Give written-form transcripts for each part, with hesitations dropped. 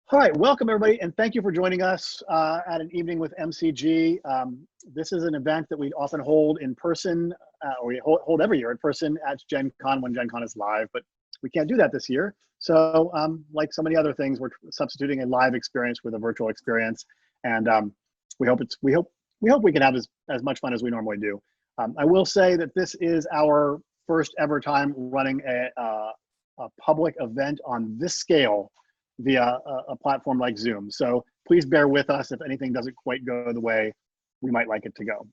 All right, welcome everybody, and thank you for joining us at an evening with MCG. This is an event that we often hold in person, or we hold every year in person at Gen Con when Gen Con is live, but we can't do that this year. So like so many other things, we're substituting a live experience with a virtual experience, and we hope we can have as much fun as we normally do. I will say that this is our first ever time running a public event on this scale via a platform like Zoom. So please bear with us if anything doesn't quite go the way we might like it to go.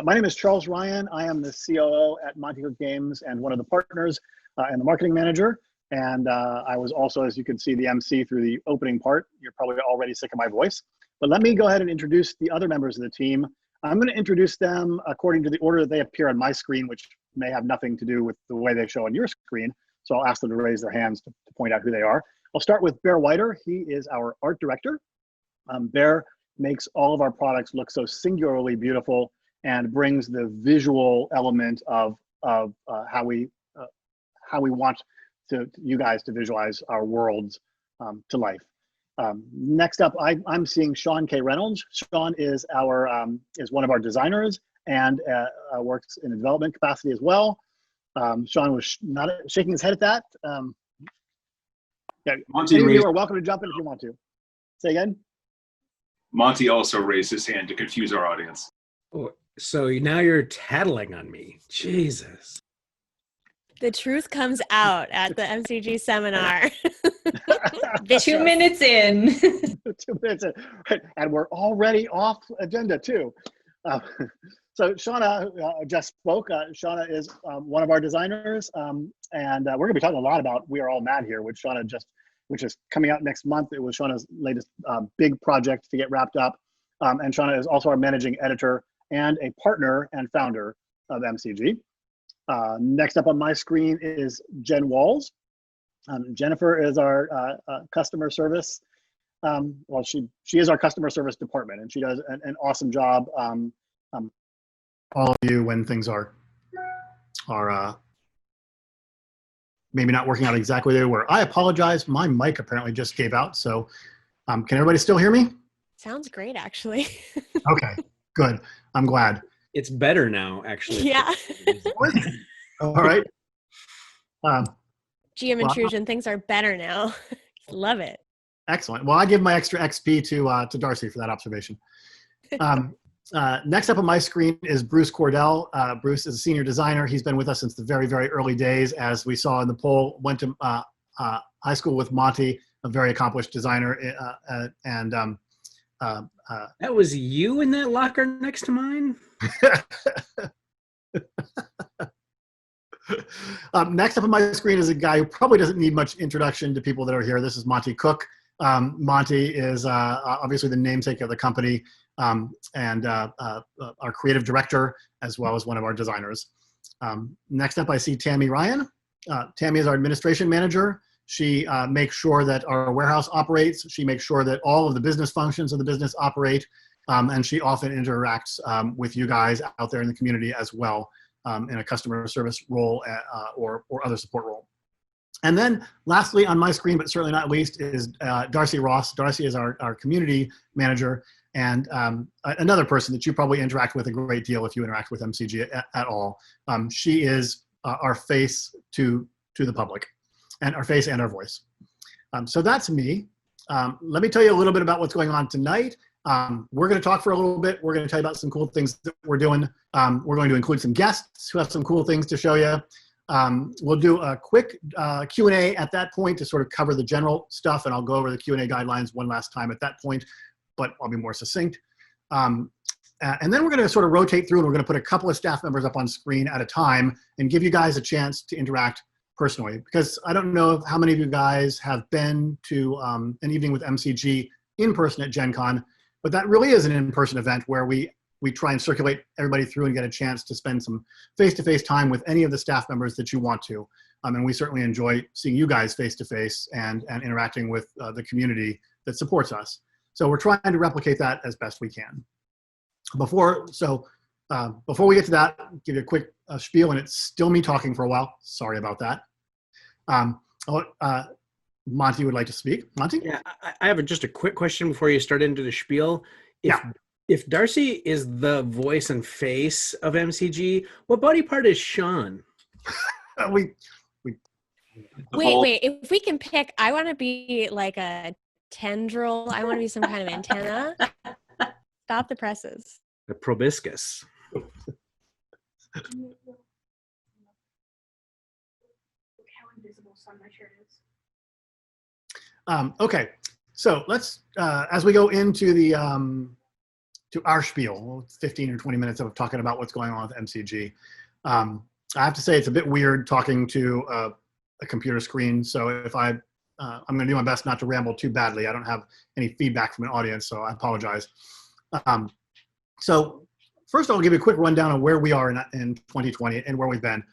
My name is Charles Ryan. I am the COO at Monte Cook Games and one of the partners and the marketing manager. And I was also, as you can see, the MC through the opening part. You're probably already sick of my voice. But let me go ahead and introduce the other members of the team. I'm going to introduce them according to the order that they appear on my screen, which may have nothing to do with the way they show on your screen. So I'll ask them to raise their hands to point out who they are. I'll start with Bear Whiter. He is our art director. Bear makes all of our products look so singularly beautiful and brings the visual element of how we want you guys to visualize our worlds to life. Next up, I'm seeing Sean K. Reynolds. Sean is is one of our designers and works in a development capacity as well. Sean was not shaking his head at that. Yeah, Monty any of you are welcome to jump in if you want to. Say again? Monty also raised his hand to confuse our audience. Oh, so now you're tattling on me. Jesus. The truth comes out at the MCG seminar. 2 minutes in. 2 minutes in. Right. And we're already off agenda too. So Shauna just spoke. Shauna is one of our designers, and we're going to be talking a lot about We Are All Mad Here, which is coming out next month. It was Shauna's latest big project to get wrapped up, and Shauna is also our managing editor and a partner and founder of MCG. Next up on my screen is Jen Walls. Jennifer is our customer service. Well, she is our customer service department, and she does an awesome job. All of you when things are maybe not working out exactly the way they were. I apologize. My mic apparently just gave out. So can everybody still hear me? Sounds great, actually. Okay, good. I'm glad. It's better now, actually. Yeah. All right. GM intrusion, things are better now. Love it. Excellent. Well, I give my extra XP to Darcy for that observation. Next up on my screen is Bruce Cordell. Bruce is a senior designer. He's been with us since the very, very early days. As we saw in the poll, went to high school with Monty, a very accomplished designer. That was you in that locker next to mine? Next up on my screen is a guy who probably doesn't need much introduction to people that are here. This is Monte Cook. Monty is obviously the namesake of the company. And our creative director, as well as one of our designers. Next up, I see Tammy Ryan. Tammy is our administration manager. She makes sure that our warehouse operates. She makes sure that all of the business functions of the business operate. And she often interacts with you guys out there in the community as well in a customer service role or other support role. And then lastly on my screen, but certainly not least, is Darcy Ross. Darcy is our community manager. And another person that you probably interact with a great deal if you interact with MCG at all. She is our face to the public, and our face and our voice. So that's me. Let me tell you a little bit about what's going on tonight. We're going to talk for a little bit. We're going to tell you about some cool things that we're doing. We're going to include some guests who have some cool things to show you. We'll do a quick Q&A at that point to sort of cover the general stuff, and I'll go over the Q&A guidelines one last time at that point, but I'll be more succinct. And then we're going to sort of rotate through, and we're going to put a couple of staff members up on screen at a time and give you guys a chance to interact personally, because I don't know how many of you guys have been to an evening with MCG in person at Gen Con, but that really is an in-person event where we try and circulate everybody through and get a chance to spend some face-to-face time with any of the staff members that you want to. And we certainly enjoy seeing you guys face-to-face and interacting with the community that supports us. So we're trying to replicate that as best we can. Before we get to that, give you a quick spiel, and it's still me talking for a while. Sorry about that. Monty would like to speak. Monty? Yeah, I have just a quick question before you start into the spiel. Yeah. If Darcy is the voice and face of MCG, what body part is Sean? We Wait. If we can pick, I want to be like a tendril. I want to be some kind of antenna. Stop the presses. The proboscis. Okay, so let's as we go into the to our spiel, 15 or 20 minutes of talking about what's going on with MCG. I have to say it's a bit weird talking to a computer screen. So if I'm going to do my best not to ramble too badly. I don't have any feedback from an audience, so I apologize. So first, I'll give you a quick rundown of where we are in 2020 and where we've been.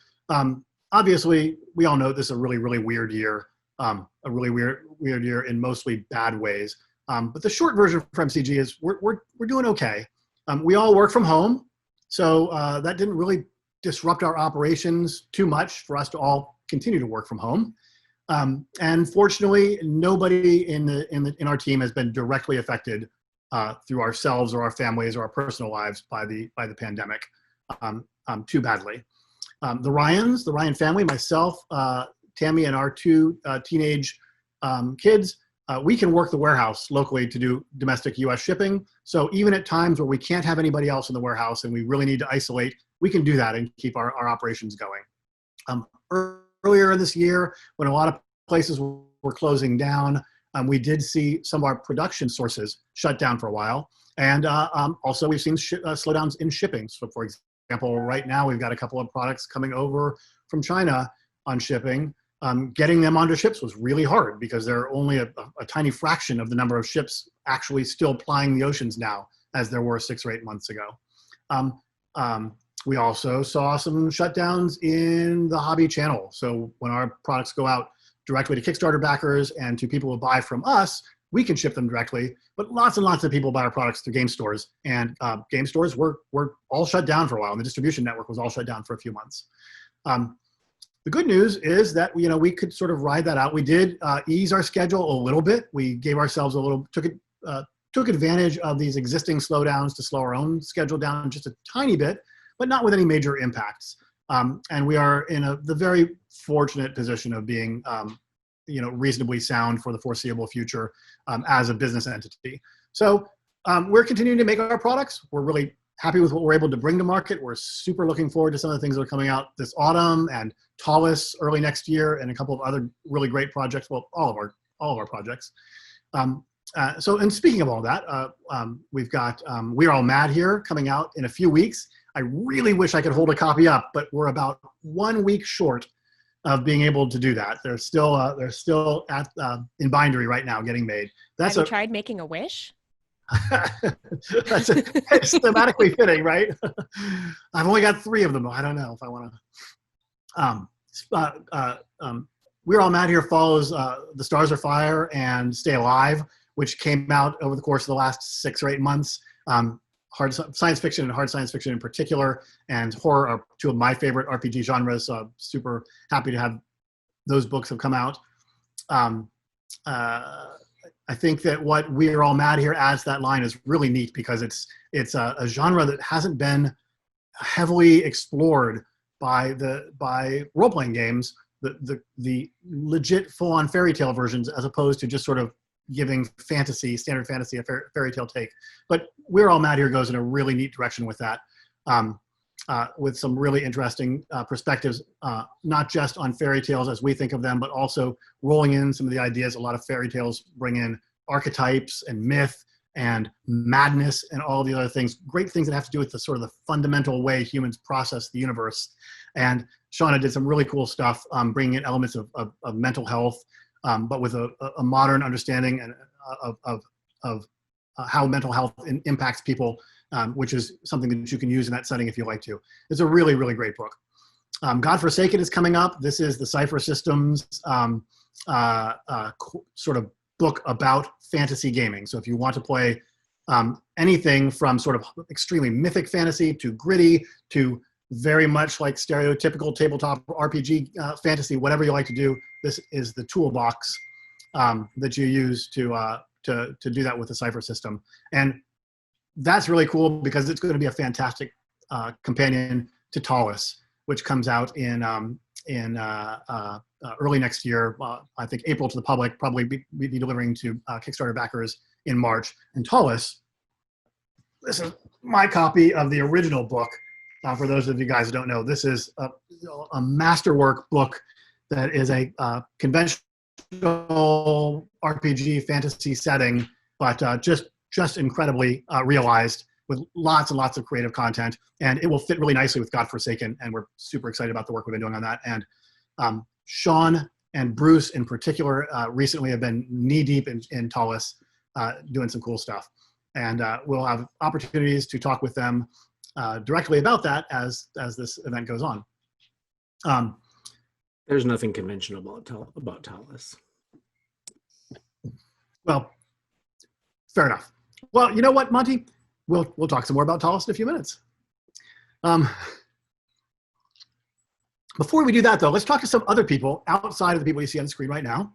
Obviously, we all know this is a really, really weird year. A really weird year in mostly bad ways. But the short version for MCG is we're doing okay. We all work from home, so that didn't really disrupt our operations too much for us to all continue to work from home. And fortunately, nobody in our team has been directly affected through ourselves or our families or our personal lives by the pandemic too badly. The Ryan family, myself, Tammy, and our two teenage kids, we can work the warehouse locally to do domestic U.S. shipping. So even at times where we can't have anybody else in the warehouse and we really need to isolate, we can do that and keep our operations going. Earlier this year, when a lot of places were closing down, we did see some of our production sources shut down for a while. And also we've seen slowdowns in shipping. So for example, right now we've got a couple of products coming over from China on shipping. Getting them onto ships was really hard because there are only a tiny fraction of the number of ships actually still plying the oceans now as there were 6 or 8 months ago. We also saw some shutdowns in the hobby channel. So when our products go out directly to Kickstarter backers and to people who buy from us, we can ship them directly, but lots and lots of people buy our products through game stores, and game stores were all shut down for a while, and the distribution network was all shut down for a few months. The good news is that we could sort of ride that out. We did ease our schedule a little bit. We gave ourselves took advantage of these existing slowdowns to slow our own schedule down just a tiny bit, but not with any major impacts. And we are in the very fortunate position of being reasonably sound for the foreseeable future as a business entity. So we're continuing to make our products. We're really happy with what we're able to bring to market. We're super looking forward to some of the things that are coming out this autumn and Tallis early next year, and a couple of other really great projects. Well, all of our projects. So, and speaking of all that, we've got We're All Mad Here coming out in a few weeks. I really wish I could hold a copy up, but we're about 1 week short of being able to do that. They're still at in bindery right now, getting made. Have you tried making a wish? It's thematically fitting, right? I've only got 3 of them. I don't know if I want to. We're All Mad Here follows The Stars Are Fire and Stay Alive, which came out over the course of the last 6 or 8 months. Hard science fiction and hard science fiction in particular, and horror are 2 of my favorite RPG genres. So I'm super happy to have those books have come out. I think that what We're All Mad Here adds that line is really neat because it's a genre that hasn't been heavily explored by role-playing games, the legit full-on fairy tale versions, as opposed to just sort of giving standard fantasy a fairy tale take. But We're All Mad Here goes in a really neat direction with that, with some really interesting perspectives, not just on fairy tales as we think of them, but also rolling in some of the ideas a lot of fairy tales bring in, archetypes and myth and madness and all the other things, great things that have to do with the sort of the fundamental way humans process the universe. And Shauna did some really cool stuff, bringing in elements of mental health, but with a modern understanding and of how mental health impacts people, which is something that you can use in that setting if you like to. It's a really, really great book. Godforsaken is coming up. This is the Cypher Systems sort of book about fantasy gaming. So if you want to play anything from sort of extremely mythic fantasy to gritty to very much like stereotypical tabletop RPG fantasy, whatever you like to do, this is the toolbox that you use to do that with the Cypher system. And that's really cool because it's going to be a fantastic companion to Talus, which comes out in early next year. I think April to the public, probably be delivering to Kickstarter backers in March. And Talus, this is my copy of the original book. For those of you guys who don't know, this is a masterwork book that is a conventional RPG fantasy setting, but just incredibly realized with lots and lots of creative content, and it will fit really nicely with Godforsaken, and we're super excited about the work we've been doing on that. And Sean and Bruce in particular recently have been knee-deep in Talus doing some cool stuff. And we'll have opportunities to talk with them directly about that as this event goes on. There's nothing conventional about Talus. Well, fair enough. Well, you know what, Monty? We'll talk some more about Talus in a few minutes. Before we do that, though, let's talk to some other people outside of the people you see on the screen right now.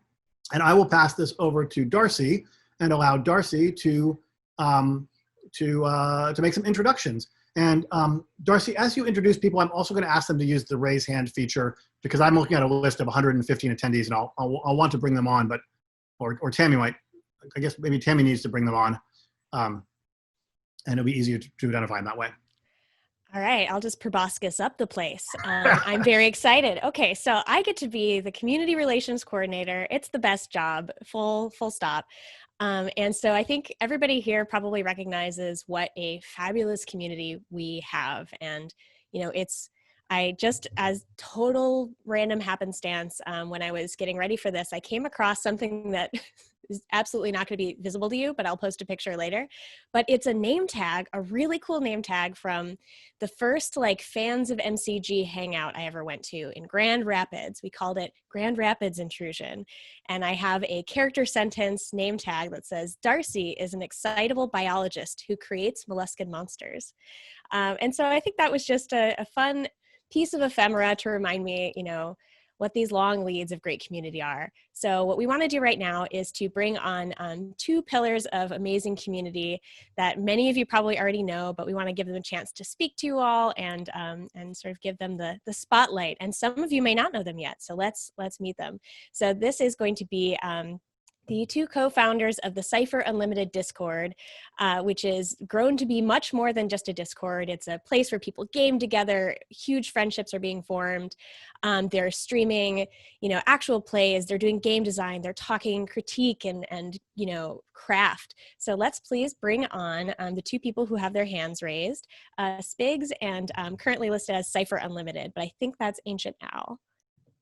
And I will pass this over to Darcy and allow Darcy to make some introductions. And Darcy, as you introduce people, I'm also going to ask them to use the raise hand feature because I'm looking at a list of 115 attendees, and I'll want to bring them on, but or Tammy might. I guess maybe Tammy needs to bring them on, and it'll be easier to identify them that way. All right, I'll just proboscis up the place. I'm very excited. Okay, so I get to be the community relations coordinator. It's the best job, full stop. And so I think everybody here probably recognizes what a fabulous community we have. And, you know, I just, as total random happenstance, when I was getting ready for this, I came across something that is absolutely not going to be visible to you, but I'll post a picture later. But it's a name tag, a really cool name tag from the first fans of MCG hangout I ever went to in Grand Rapids. We called it Grand Rapids Intrusion. And I have a character sentence name tag that says, Darcy is an excitable biologist who creates molluscan monsters. And so I think that was just a fun piece of ephemera to remind me, what these long leads of great community are. So what we want to do right now is to bring on two pillars of amazing community that many of you probably already know, but we want to give them a chance to speak to you all and sort of give them the spotlight. And some of you may not know them yet, so let's meet them. So this is going to be the two co-founders of the Cypher Unlimited Discord, which is grown to be much more than just a Discord. It's a place where people game together, huge friendships are being formed. They're streaming, actual plays, they're doing game design, they're talking critique and craft. So let's please bring on the two people who have their hands raised, Spigs and currently listed as Cypher Unlimited, but I think that's Ancient Owl.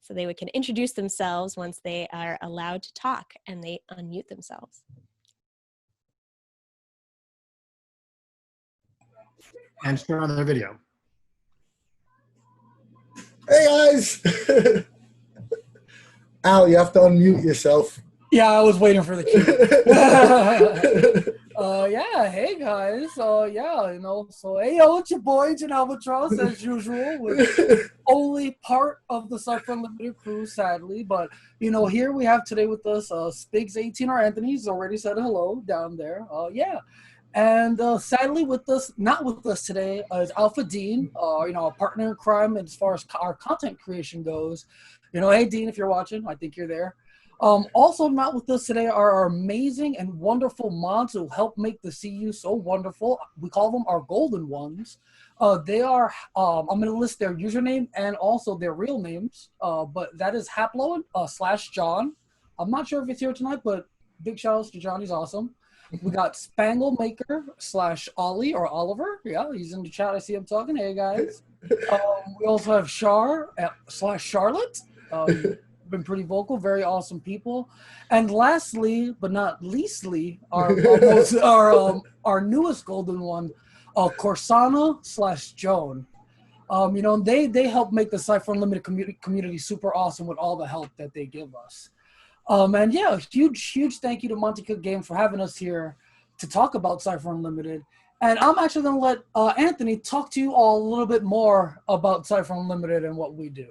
So they can introduce themselves once they are allowed to talk and they unmute themselves. And share on their video. Hey guys! Al, you have to unmute yourself. Yeah, I was waiting for the cue. Yeah, hey guys. So hey, it's your boy, Ancient Albatross, as usual, with only part of the Cypher Unlimited crew, sadly. But, here we have today with us Spigs 18 or Anthony. He's already said hello down there. And sadly not with us today, is Alpha Dean, a partner in crime as far as our content creation goes. Hey Dean, if you're watching, I think you're there. Also not with us today are our amazing and wonderful mods who help make the CU so wonderful. We call them our golden ones. They are, I'm going to list their username and also their real names, but that is Haplo / John. I'm not sure if it's here tonight, but big shout outs to John, he's awesome. We got Spangle Maker / Ollie or Oliver. Yeah, he's in the chat. I see him talking. Hey guys. We also have Char / Charlotte. Been pretty vocal, very awesome people. And lastly, but not leastly, our newest golden one, Corsana / Joan. They help make the Cypher Unlimited community super awesome with all the help that they give us. And yeah, huge thank you to Monte Cook Games for having us here to talk about Cypher Unlimited. And I'm actually going to let Anthony talk to you all a little bit more about Cypher Unlimited and what we do.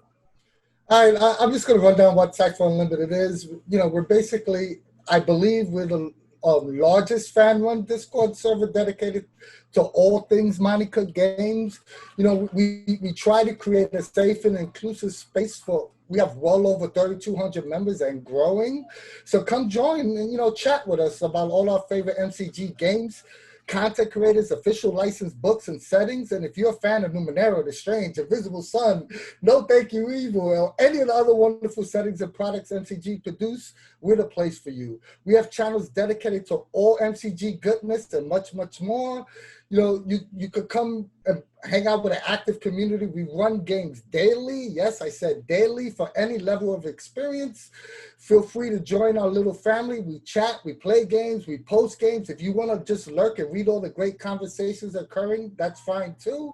All right, I'm just going to run down what Cypher Unlimited is. You know, we're basically, I believe we're the largest fan-run Discord server dedicated to all things Monte Cook Games. You know, we try to create a safe and inclusive space for, we have well over 3,200 members and growing. So come join and, you know, chat with us about all our favorite MCG games, content creators, official licensed books and settings. And if you're a fan of Numenera, The Strange, Invisible Sun, No Thank You Evil, or any of the other wonderful settings and products MCG produce, we're the place for you. We have channels dedicated to all MCG goodness and much, much more. You know, you could come and hang out with an active community. We run games daily. Yes, I said daily, for any level of experience. Feel free to join our little family. We chat, we play games, we post games. If you want to just lurk and read all the great conversations occurring, that's fine too.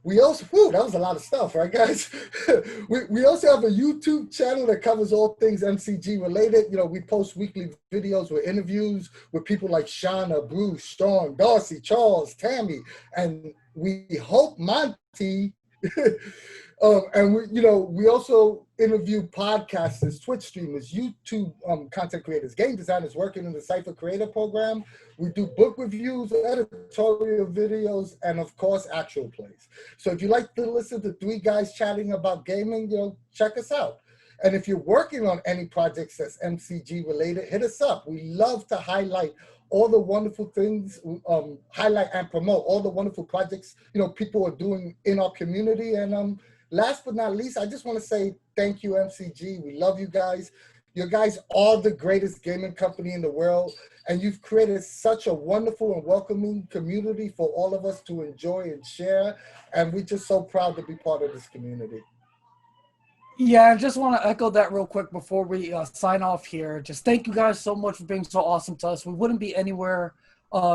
We also, that was a lot of stuff, right, guys? we also have a YouTube channel that covers all things MCG related. You know, we post weekly videos with interviews with people like Shauna, Bruce, Sean, Darcy, Charles, Tammy, and we hope Monty. And we also interview podcasters, Twitch streamers, YouTube content creators, game designers working in the Cypher Creator Program. We do book reviews, editorial videos, and of course, actual plays. So if you like to listen to three guys chatting about gaming, you know, check us out. And if you're working on any projects that's MCG related, hit us up. We love to highlight all the wonderful things, highlight and promote all the wonderful projects, you know, people are doing in our community. And last but not least, I just want to say thank you, MCG. We love you guys. You guys are the greatest gaming company in the world, and you've created such a wonderful and welcoming community for all of us to enjoy and share. And we're just so proud to be part of this community. Yeah, I just want to echo that real quick before we sign off here. Just thank you guys so much for being so awesome to us. We wouldn't be anywhere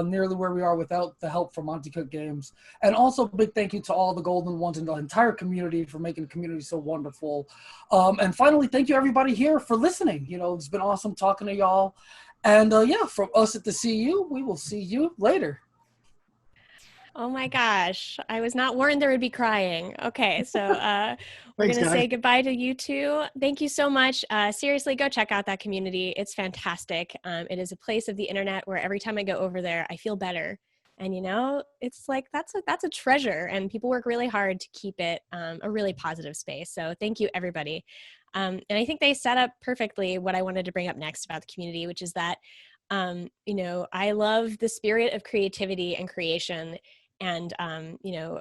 nearly where we are without the help from Monte Cook Games. And also a big thank you to all the Golden Ones and the entire community for making the community so wonderful. And finally, thank you everybody here for listening. You know, it's been awesome talking to y'all. And yeah, from us at the CU, we will see you later. Oh my gosh, I was not warned there would be crying. Okay, so we're going to say goodbye to you two. Thank you so much. Seriously, go check out that community. It's fantastic. It is a place of the internet where every time I go over there, I feel better. And, you know, it's like that's a treasure, and people work really hard to keep it a really positive space. So thank you, everybody. And I think they set up perfectly what I wanted to bring up next about the community, which is that, you know, I love the spirit of creativity and creation, and you know,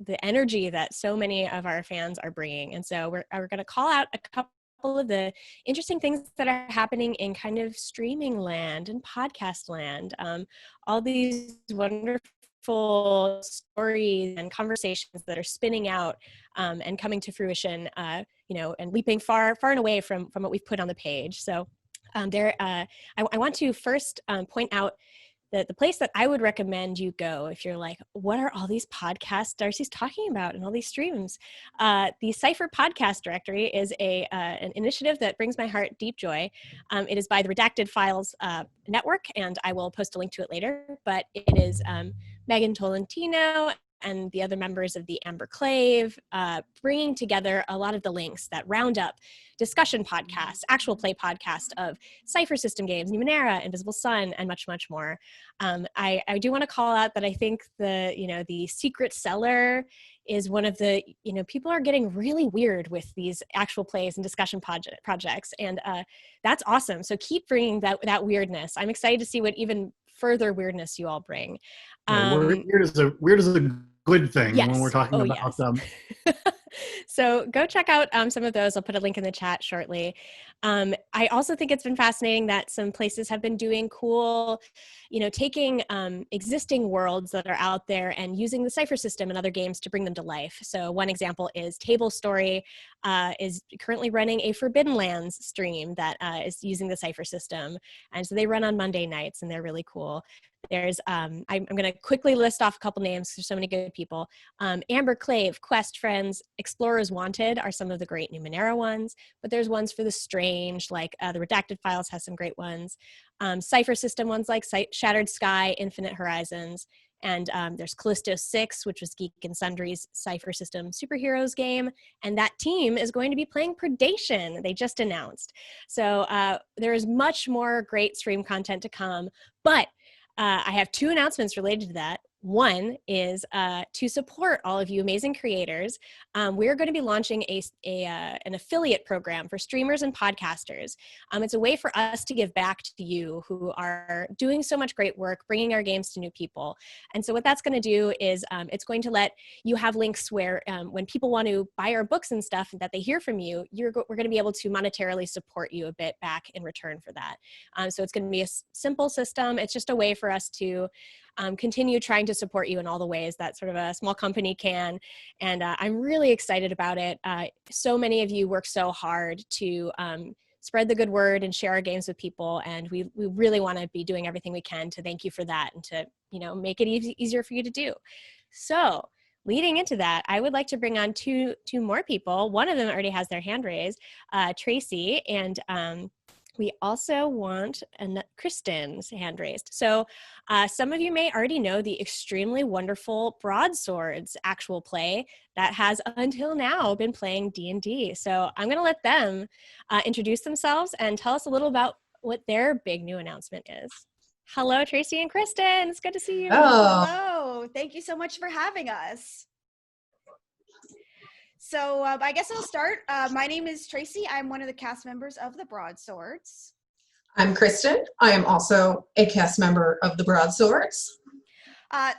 the energy that so many of our fans are bringing. And so we're going to call out a couple of the interesting things that are happening in kind of streaming land and podcast land. All these wonderful stories and conversations that are spinning out and coming to fruition, you know, and leaping far and away from what we've put on the page. So I want to first point out the place that I would recommend you go if you're like, what are all these podcasts Darcy's talking about and all these streams? The Cypher Podcast Directory is an initiative that brings my heart deep joy. It is by the Redacted Files Network, and I will post a link to it later, but it is Megan Tolentino and the other members of the Amber Clave bringing together a lot of the links that round up discussion podcasts, actual play podcasts of Cypher System Games, Numenera, Invisible Sun, and much, much more. I do want to call out that I think the Secret Cellar is one of the, people are getting really weird with these actual plays and discussion projects, and that's awesome. So keep bringing that weirdness. I'm excited to see what even further weirdness you all bring. Weird is a good thing, yes, when we're talking about them. So go check out some of those. I'll put a link in the chat shortly. I also think it's been fascinating that some places have been doing cool, taking existing worlds that are out there and using the Cypher system and other games to bring them to life. So one example is Table Story is currently running a Forbidden Lands stream that is using the Cypher system. And so they run on Monday nights, and they're really cool. There's, I'm going to quickly list off a couple names. There's so many good people. Amber Clave, Quest Friends, Explorers Wanted are some of the great Numenera ones, but there's ones for the strange, like the Redacted Files has some great ones. Cypher System ones like Shattered Sky, Infinite Horizons. And there's Callisto 6, which was Geek and Sundry's Cypher System Superheroes game. And that team is going to be playing Predation, they just announced. So there is much more great stream content to come. But I have 2 announcements related to that. One is to support all of you amazing creators. We're going to be launching an affiliate program for streamers and podcasters. It's a way for us to give back to you who are doing so much great work, bringing our games to new people. And so what that's going to do is it's going to let you have links where when people want to buy our books and stuff that they hear from you, we're going to be able to monetarily support you a bit back in return for that. So it's going to be a simple system. It's just a way for us to continue trying to support you in all the ways that sort of a small company can. And I'm really excited about it. So many of you work so hard to spread the good word and share our games with people. And we really want to be doing everything we can to thank you for that and to, make it easier for you to do. So leading into that, I would like to bring on two more people. One of them already has their hand raised, Tracy, and we also want Kristen's hand raised. So some of you may already know the extremely wonderful Broadswords actual play that has until now been playing D&D. So I'm gonna let them introduce themselves and tell us a little about what their big new announcement is. Hello, Tracy and Kristen, it's good to see you. Oh. Hello, thank you so much for having us. So I guess I'll start. My name is Tracy. I'm one of the cast members of the Broadswords. I'm Kristen. I am also a cast member of the Broadswords.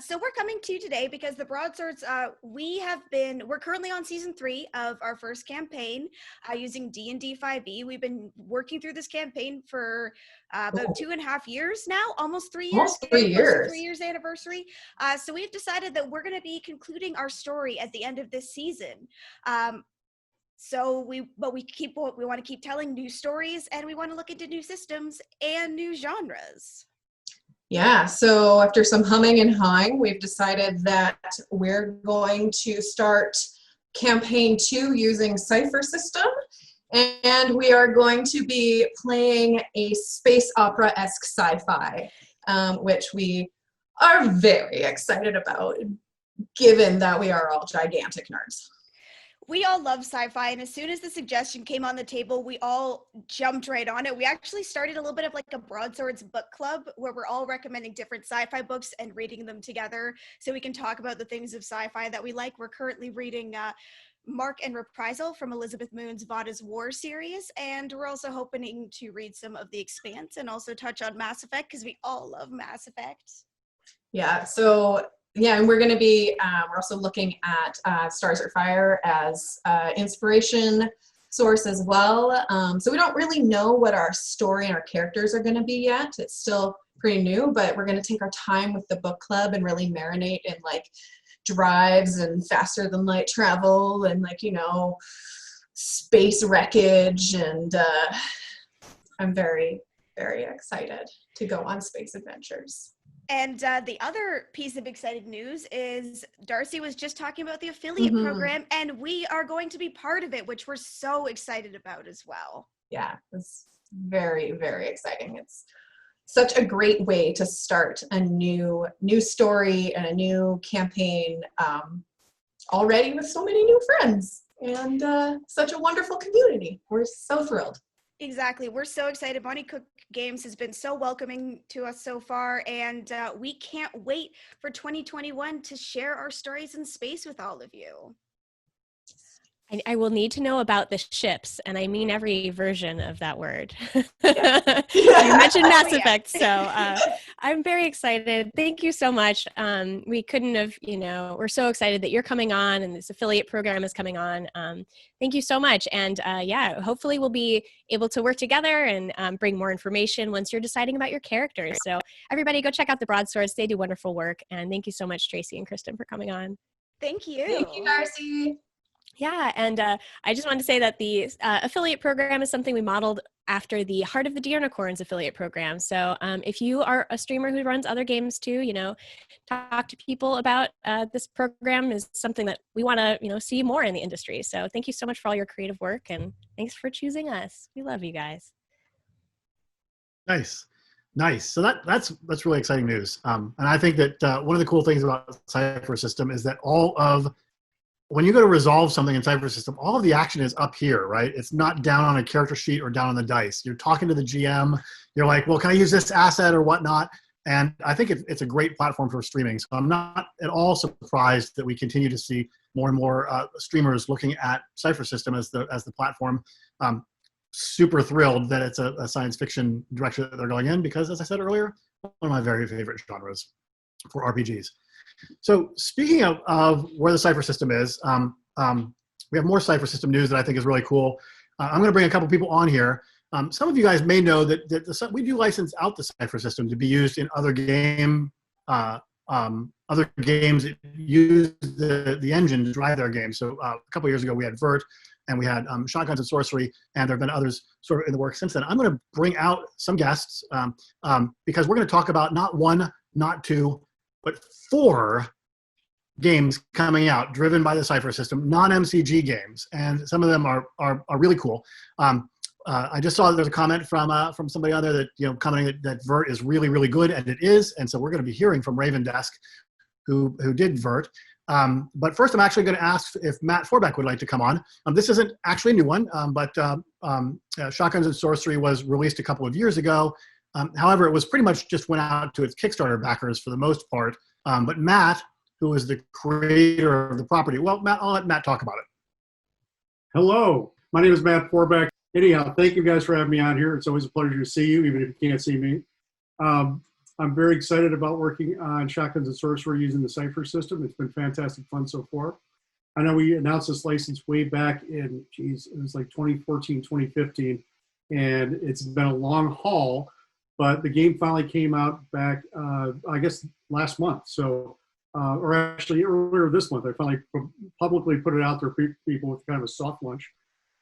So we're coming to you today because the Broadswords, we're currently on season 3 of our first campaign using D&D 5e. We've been working through this campaign for about 2.5 years now, almost 3 years. Almost 3 years. 3 years anniversary. So we've decided that we're going to be concluding our story at the end of this season. We want to keep telling new stories, and we want to look into new systems and new genres. Yeah, so after some humming and hawing, we've decided that we're going to start campaign 2 using Cypher System, and we are going to be playing a space opera-esque sci-fi, which we are very excited about, given that we are all gigantic nerds. We all love sci-fi, and as soon as the suggestion came on the table, we all jumped right on it. We actually started a little bit of like a Broadswords book club where we're all recommending different sci-fi books and reading them together so we can talk about the things of sci-fi that we like. We're currently reading Mark and Reprisal from Elizabeth Moon's Vada's War series, and we're also hoping to read some of The Expanse and also touch on Mass Effect because we all love Mass Effect. Yeah, so yeah, and we're going to be, we're also looking at Stars Are Fire as inspiration source as well. So we don't really know what our story and our characters are going to be yet. It's still pretty new, but we're going to take our time with the book club and really marinate in like drives and faster than light travel and like, space wreckage. And I'm very, very excited to go on space adventures. And the other piece of exciting news is Darcy was just talking about the affiliate program, and we are going to be part of it, which we're so excited about as well. Yeah, it's very, very exciting. It's such a great way to start a new story and a new campaign already with so many new friends and such a wonderful community. We're so thrilled. Exactly. We're so excited. Monte Cook Games has been so welcoming to us so far, and we can't wait for 2021 to share our stories in space with all of you. I will need to know about the ships, and I mean every version of that word. Yeah. You mentioned Mass Effect, so I'm very excited. Thank you so much. We couldn't have, we're so excited that you're coming on and this affiliate program is coming on. Thank you so much. And yeah, hopefully we'll be able to work together and bring more information once you're deciding about your characters. So everybody go check out the Broadswords. They do wonderful work. And thank you so much, Tracy and Kristen, for coming on. Thank you. Thank you, Darcy. Yeah, and I just wanted to say that the affiliate program is something we modeled after the Heart of the Deernicorns affiliate program. So if you are a streamer who runs other games too, talk to people about this program is something that we want to, see more in the industry. So thank you so much for all your creative work, and thanks for choosing us. We love you guys. Nice. Nice. So that's really exciting news. And I think that one of the cool things about Cypher System is that when you go to resolve something in Cypher System, all of the action is up here, right? It's not down on a character sheet or down on the dice. You're talking to the GM. You're like, well, can I use this asset or whatnot? And I think it's a great platform for streaming. So I'm not at all surprised that we continue to see more and more streamers looking at Cypher System as the platform. Super thrilled that it's a science fiction direction that they're going in because, as I said earlier, one of my very favorite genres for RPGs. So speaking of where the Cypher System is, we have more Cypher System news that I think is really cool. I'm going to bring a couple people on here. Some of you guys may know that we do license out the Cypher System to be used in other games that use the engine to drive their games. So a couple years ago, we had Vert, and we had Shotguns and Sorcery, and there have been others sort of in the works since then. I'm going to bring out some guests because we're going to talk about not one, not two, but 4 games coming out driven by the Cypher System, non-MCG games, and some of them are really cool. I just saw that there's a comment from somebody on there that commenting that Vert is really, really good, and it is. And so we're going to be hearing from Ravendesk, who did Vert. But first, I'm actually going to ask if Matt Forbeck would like to come on. This isn't actually a new one, but Shotguns and Sorcery was released a couple of years ago. However, it was pretty much just went out to its Kickstarter backers for the most part. But Matt, who is the creator of the property, well, Matt, I'll let Matt talk about it. Hello, my name is Matt Forbeck. Anyhow, thank you guys for having me on here. It's always a pleasure to see you, even if you can't see me. I'm very excited about working on Shotguns and Sorcery using the Cypher System. It's been fantastic fun so far. I know we announced this license way back in, it was like 2014, 2015, and it's been a long haul, but the game finally came out back, I guess, last month. So, or actually earlier this month, I finally publicly put it out there for people with kind of a soft launch.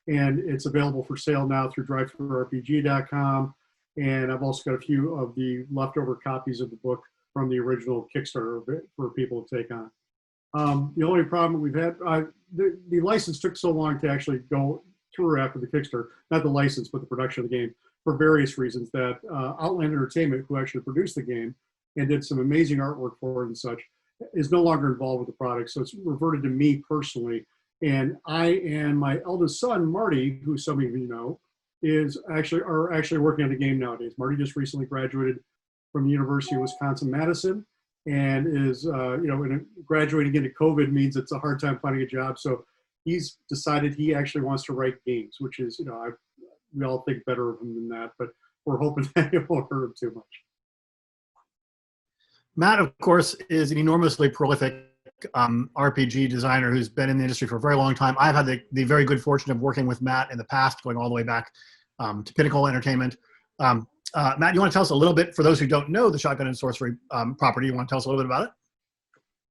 And it's available for sale now through drivethrurpg.com. And I've also got a few of the leftover copies of the book from the original Kickstarter for people to take on. The only problem we've had, the license took so long to actually go through after the Kickstarter, not the license, but the production of the game, for various reasons that Outland Entertainment, who actually produced the game and did some amazing artwork for it and such, is no longer involved with the product. So it's reverted to me personally. And I and my eldest son, Marty, who some of you know, are actually working on the game nowadays. Marty just recently graduated from the University of Wisconsin-Madison and is, graduating into COVID means it's a hard time finding a job. So he's decided he actually wants to write games, which is, we all think better of him than that, but we're hoping that it won't hurt him too much. Matt, of course, is an enormously prolific RPG designer who's been in the industry for a very long time. I've had the very good fortune of working with Matt in the past, going all the way back to Pinnacle Entertainment. Matt, you want to tell us a little bit, for those who don't know the Shotgun and Sorcery property, you want to tell us a little bit about it?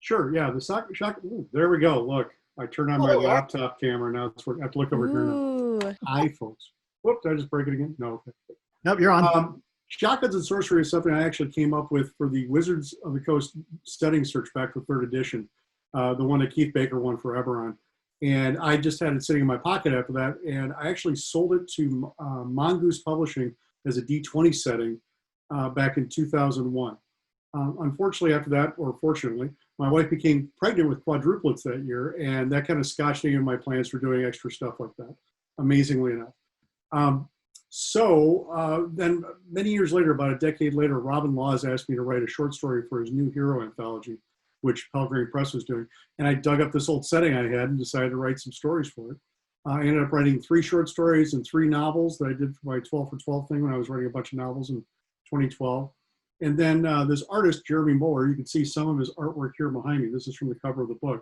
Sure, yeah. There we go. Look, I turned on my laptop camera. Now I have to look over here now. Hi, folks. Whoop, did I just break it again? No. Okay. Nope, you're on. Shotguns and Sorcery is something I actually came up with for the Wizards of the Coast setting search back for 3rd edition, the one that Keith Baker won forever on. And I just had it sitting in my pocket after that, and I actually sold it to Mongoose Publishing as a D20 setting back in 2001. Unfortunately, after that, or fortunately, my wife became pregnant with quadruplets that year, and that kind of scotched me in my plans for doing extra stuff like that, amazingly enough. Then many years later, about a decade later, Robin Laws asked me to write a short story for his new hero anthology, which Pelgrane Press was doing. And I dug up this old setting I had and decided to write some stories for it. I ended up writing 3 short stories and 3 novels that I did for my 12 for 12 thing when I was writing a bunch of novels in 2012. And then this artist, Jeremy Moeller, you can see some of his artwork here behind me. This is from the cover of the book.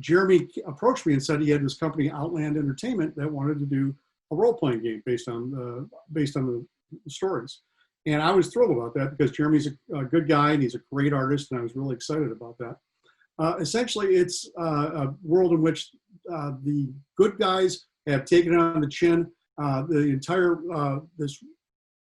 Jeremy approached me and said he had this company, Outland Entertainment, that wanted to do a role-playing game based on the stories. And I was thrilled about that because Jeremy's a good guy and he's a great artist, and I was really excited about that. Essentially, it's a world in which the good guys have taken it on the chin. The entire, this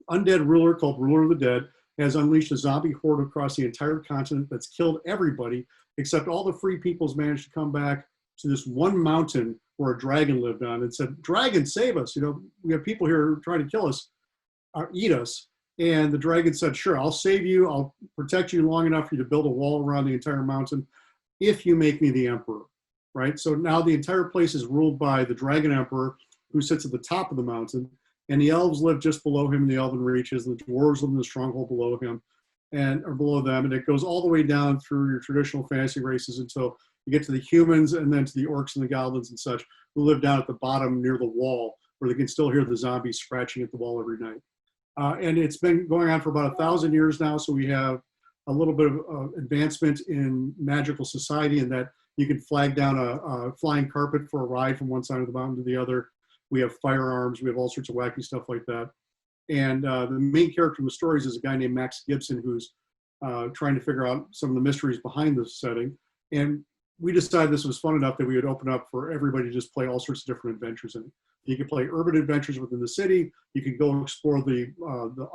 undead ruler called Ruler of the Dead has unleashed a zombie horde across the entire continent that's killed everybody, except all the free people's managed to come back to this one mountain where a dragon lived on and said, "Dragon, save us. We have people here trying to kill us, or eat us." And the dragon said, sure, I'll save you. I'll protect you long enough for you to build a wall around the entire mountain if you make me the emperor, right? So now the entire place is ruled by the dragon emperor, who sits at the top of the mountain, and the elves live just below him in the elven reaches, and the dwarves live in the stronghold below him, or below them, and it goes all the way down through your traditional fantasy races until you get to the humans, and then to the orcs and the goblins and such, who live down at the bottom near the wall, where they can still hear the zombies scratching at the wall every night. And it's been going on for about 1,000 years now, so we have a little bit of advancement in magical society in that you can flag down a flying carpet for a ride from one side of the mountain to the other. We have firearms, we have all sorts of wacky stuff like that. And the main character in the stories is a guy named Max Gibson, who's trying to figure out some of the mysteries behind the setting. And we decided this was fun enough that we would open up for everybody to just play all sorts of different adventures in it. You can play urban adventures within the city. You can go explore the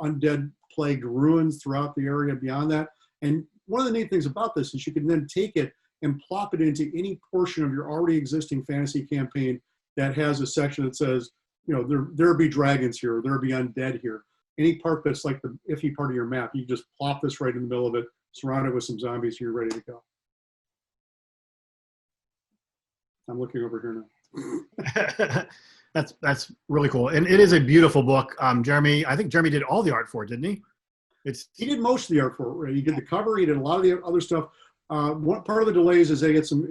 undead plagued ruins throughout the area beyond that. And one of the neat things about this is you can then take it and plop it into any portion of your already existing fantasy campaign that has a section that says, you know, there be dragons here, or there be undead here. Any part that's like the iffy part of your map, you just plop this right in the middle of it, surround it with some zombies, and you're ready to go. I'm looking over here now. That's really cool, and it is a beautiful book. Jeremy, I think Jeremy did all the art for it, didn't he? He did most of the art for it. He did the cover. He did a lot of the other stuff. One part of the delays is they get some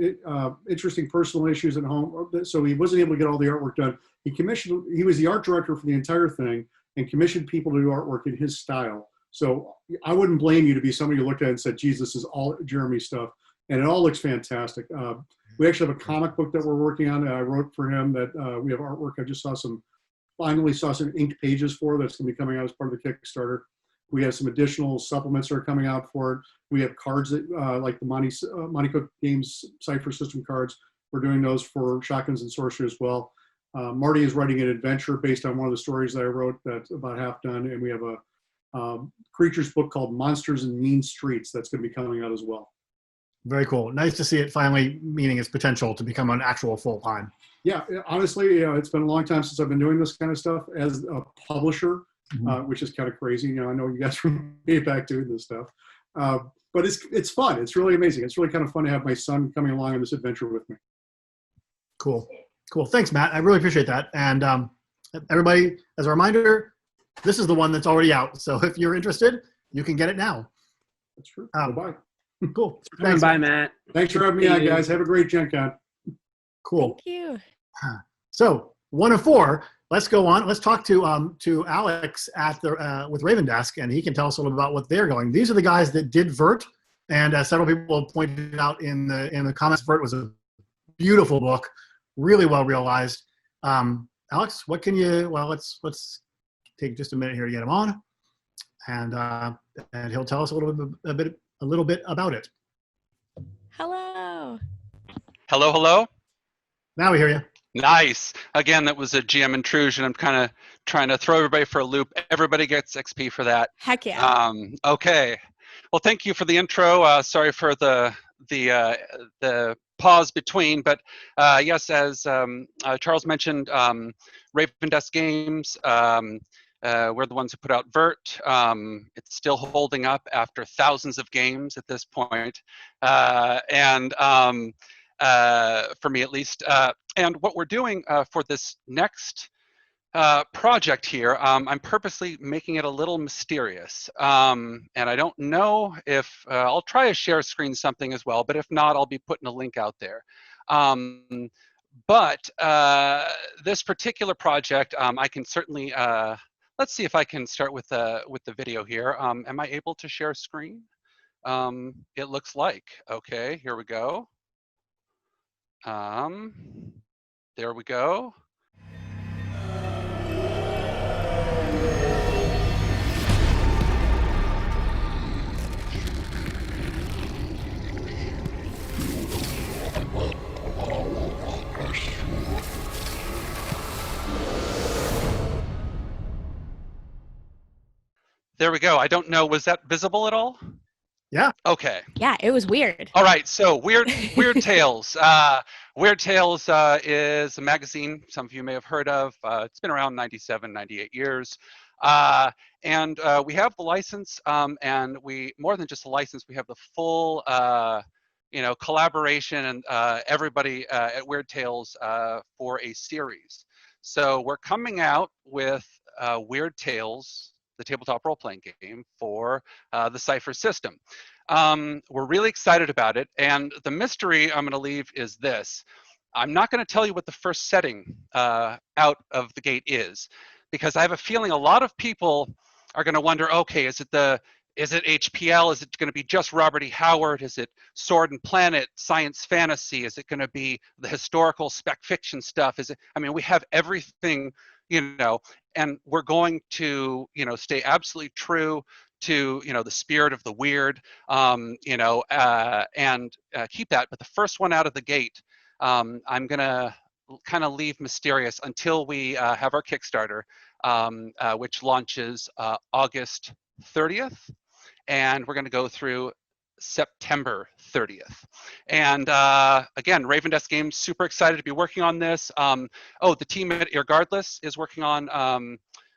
interesting personal issues at home, so he wasn't able to get all the artwork done. He was the art director for the entire thing and commissioned people to do artwork in his style. So I wouldn't blame you to be somebody who looked at it and said, geez, this is all Jeremy stuff. And it all looks fantastic. We actually have a comic book that we're working on that I wrote for him that we have artwork. I just finally saw some inked pages for that's going to be coming out as part of the Kickstarter. We have some additional supplements that are coming out for it. We have cards that, like the Monte Cook Games Cypher System cards. We're doing those for Shotguns and Sorcery as well. Marty is writing an adventure based on one of the stories that I wrote that's about half done. And we have a creatures book called Monsters in Mean Streets that's going to be coming out as well. Very cool. Nice to see it finally meeting its potential to become an actual full-time. Yeah, honestly, it's been a long time since I've been doing this kind of stuff as a publisher, which is kind of crazy. I know you guys from way back doing this stuff, but it's fun. It's really amazing. It's really kind of fun to have my son coming along on this adventure with me. Cool. Thanks, Matt. I really appreciate that. And everybody, as a reminder, this is the one that's already out. So if you're interested, you can get it now. That's true. Bye. Cool. Thanks, bye, Matt. Thanks for having me on, guys. Have a great Gen Con. Cool. Thank you. So 1 of 4. Let's go on. Let's talk to Alex at the with Ravendesk, and he can tell us a little about what they're going. These are the guys that did Vert, and several people pointed out in the comments. Vert was a beautiful book, really well realized. Alex, what can you? Well, let's take just a minute here to get him on, and he'll tell us a little bit about it. Hello. Hello. Now we hear you. Nice. Again, that was a GM intrusion. I'm kind of trying to throw everybody for a loop. Everybody gets XP for that. Heck yeah. Okay. Well, thank you for the intro. Sorry for the pause between, but yes, as Charles mentioned, Ravendesk Games. We're the ones who put out Vert. It's still holding up after thousands of games at this point, and for me at least. And what we're doing for this next project here, I'm purposely making it a little mysterious. And I don't know if, I'll try to share screen something as well, but if not, I'll be putting a link out there. But this particular project, I can certainly, let's see if I can start with the video here. Am I able to share screen? It looks like. Okay, here we go. There we go. There we go. I don't know, was that visible at all? Yeah. Okay. Yeah, it was weird. All right. So Weird Tales. Weird Tales is a magazine some of you may have heard of. It's been around 97, 98 years. And we have the license, and we, more than just a license, we have the full collaboration and everybody at Weird Tales for a series. So we're coming out with Weird Tales, the tabletop role-playing game for the Cypher system. We're really excited about it, and the mystery I'm going to leave is this. I'm not going to tell you what the first setting out of the gate is, because I have a feeling a lot of people are going to wonder, okay, is it HPL? Is it going to be just Robert E. Howard? Is it Sword and Planet, science fantasy? Is it going to be the historical spec fiction stuff? I mean, we have everything, and we're going to, stay absolutely true to, the spirit of the weird, and keep that. But the first one out of the gate, I'm going to kind of leave mysterious until we have our Kickstarter, which launches August 30th. And we're going to go through September 30th. And again, Ravendesk Games, super excited to be working on this. The team at Irregardless is working on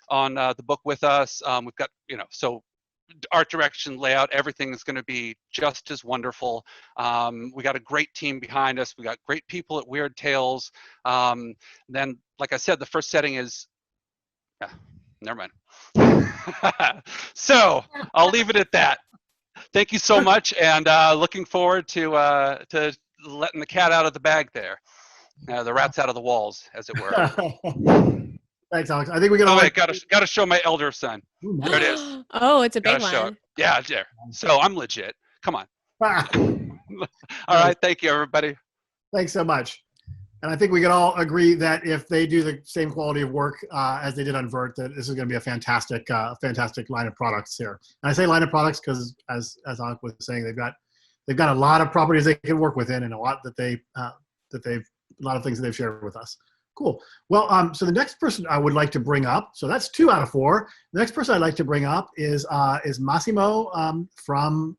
the book with us. We've got, so art direction, layout, everything is going to be just as wonderful. We got a great team behind us. We got great people at Weird Tales. Then, like I said, the first setting is, never mind. So I'll leave it at that. Thank you so much, and looking forward to letting the cat out of the bag there. The rat's out of the walls, as it were. Thanks, Alex. I think we can. Oh, wait, gotta show my elder son. There it is. Oh, it's a big Gotta show one. it. Yeah, there. So I'm legit. Come on. All right. Thank you, everybody. Thanks so much. And I think we can all agree that if they do the same quality of work as they did on Vert, that this is going to be a fantastic line of products here. And I say line of products because, as Alex was saying, they've got a lot of properties they can work within, and a lot a lot of things that they've shared with us. Cool. Well, so the next person I would like to bring up, so that's 2 out of 4. The next person I'd like to bring up is Massimo from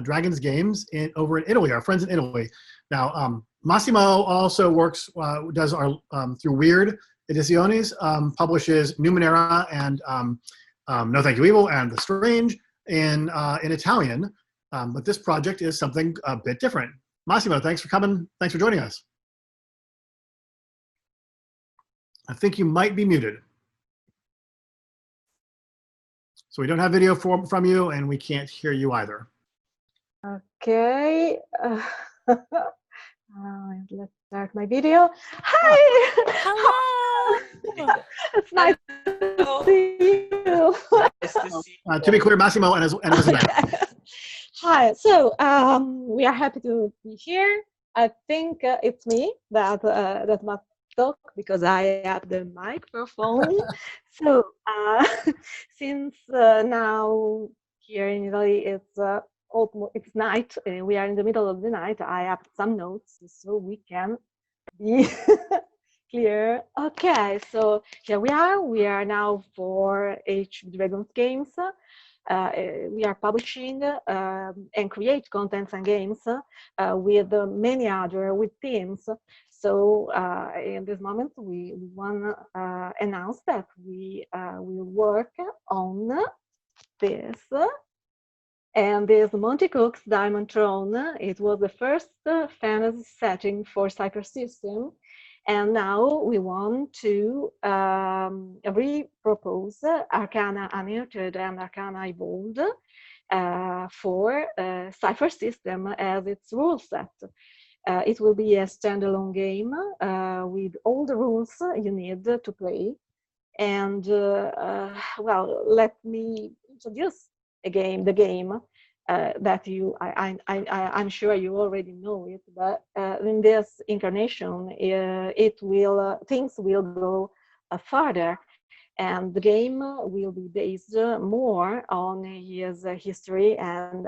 Dragon's Games over in Italy, our friends in Italy. Now, Massimo also works, does our, through Weird Ediciones, publishes Numenera and No Thank You Evil and The Strange in Italian. But this project is something a bit different. Massimo, thanks for coming. Thanks for joining us. I think you might be muted. So we don't have video from you, and we can't hear you either. Okay. Let's start my video. Hi. Hello. It's nice to see you. To be clear, Massimo and Elizabeth. Hi. So we are happy to be here. I think it's me that must talk because I have the microphone. So since now here in Italy it's night, we are in the middle of the night, I have some notes so we can be clear. Okay, so here we are now for Dragon's Games. We are publishing and create contents and games with many other teams. So in this moment, we want to announce that we will work on this. And this Monte Cook's Diamond Throne, it was the first fantasy setting for Cypher System. And now we want to repropose Arcana Unearthed and Arcana Evolved for Cypher System as its rule set. It will be a standalone game with all the rules you need to play. And well, let me introduce the game that I'm sure you already know it, but in this incarnation, things will go further, and the game will be based more on his history and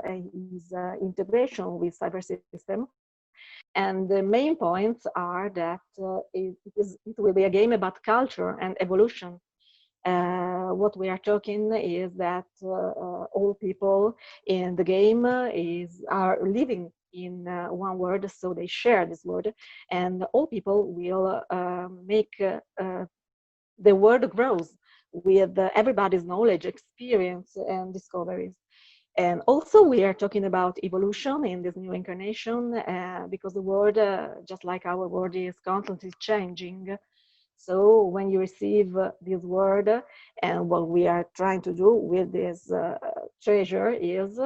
his integration with Cypher System. And the main points are that it will be a game about culture and evolution. What we are talking is that all people in the game are living in one world, so they share this world, and all people will make the world grows with everybody's knowledge, experience, and discoveries. And also we are talking about evolution in this new incarnation because the world, just like our world, is constantly changing. So when you receive this word, and what we are trying to do with this treasure is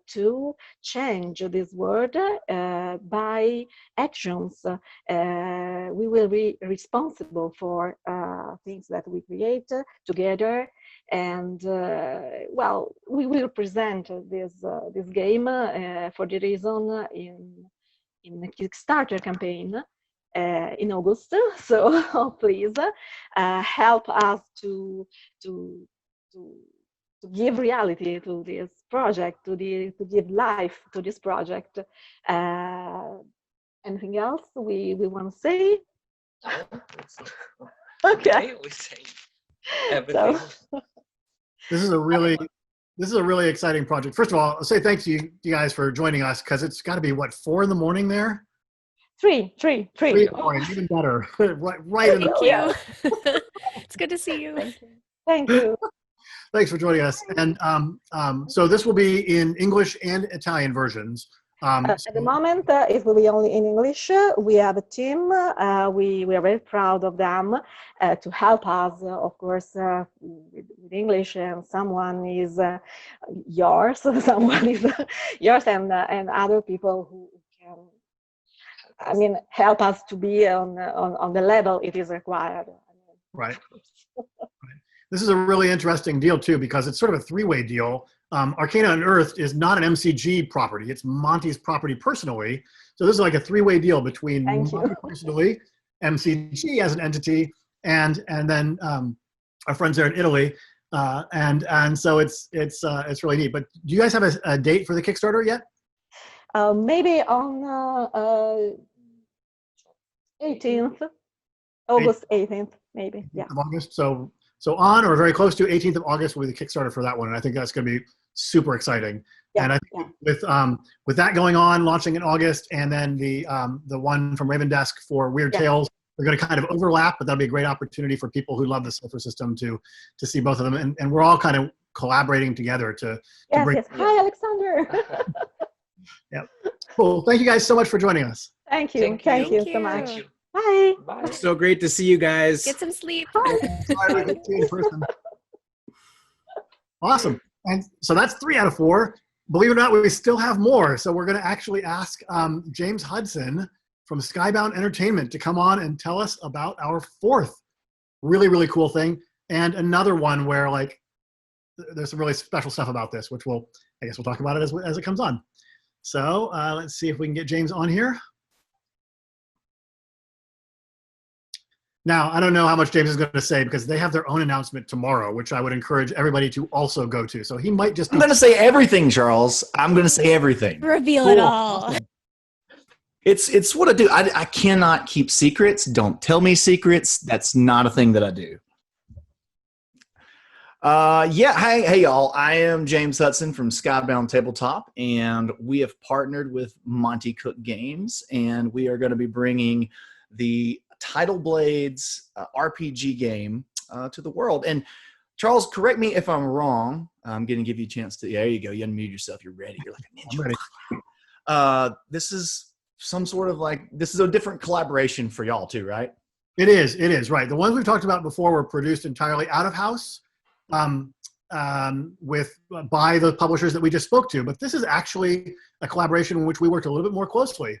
to change this word by actions. We will be responsible for things that we create together. And well, we will present this game for the reason in the Kickstarter campaign in August. So please help us to give reality to this project, to give life to this project. Anything else we want to say? Okay. We say everything. So, This is a really exciting project. First of all, I'll say thanks to you guys for joining us, because it's got to be what, 4 in the morning there? 3. 3 in the morning, even better. right in the Thank you. It's good to see you. Thank you. Thanks for joining us. And so this will be in English and Italian versions. At the moment, it will be only in English. We have a team. We are very proud of them to help us, of course, with English. And someone is yours, someone is yours, and other people who can, I mean, help us to be on the level it is required. Right. This is a really interesting deal too, because it's sort of a 3-way deal. Arcana Unearthed is not an MCG property. It's Monty's property personally. So this is like a 3-way deal between Monty personally, MCG as an entity, and then our friends there in Italy. And so it's really neat. But do you guys have a date for the Kickstarter yet? Maybe on 18th, August 18th, maybe. Yeah. Of August. So on or very close to 18th of August will be the Kickstarter for that one. And I think that's going to be super exciting. Yeah, and I think with that going on, launching in August, and then the one from Ravendesk for Weird Tales, they're going to kind of overlap, but that'll be a great opportunity for people who love the Cypher system to see both of them. And we're all kind of collaborating together to bring. Yes. Hi, Alexander. Yeah. Cool. Thank you guys so much for joining us. Thank you. Thank you so much. Bye. Bye. So great to see you guys. Get some sleep. Awesome. And so that's 3 out of 4. Believe it or not, we still have more. So we're going to actually ask James Hudson from Skybound Entertainment to come on and tell us about our 4th really, really cool thing. And another one where like there's some really special stuff about this, which I guess we'll talk about it as it comes on. So let's see if we can get James on here. Now, I don't know how much James is going to say because they have their own announcement tomorrow, which I would encourage everybody to also go to. So he might just. I'm going to say everything, Charles. I'm going to say everything. Reveal it all. It's what I do. I cannot keep secrets. Don't tell me secrets. That's not a thing that I do. Hey y'all. I am James Hudson from Skybound Tabletop, and we have partnered with Monte Cook Games, and we are going to be bringing the Tidal Blades RPG game to the world. And Charles, correct me if I'm wrong. I'm going to give you a chance to. Yeah, there you go. You unmute yourself. You're ready. You're like a ninja. I'm ready. This is some sort of this is a different collaboration for y'all too, right? It is right. The ones we've talked about before were produced entirely out of house by the publishers that we just spoke to. But this is actually a collaboration in which we worked a little bit more closely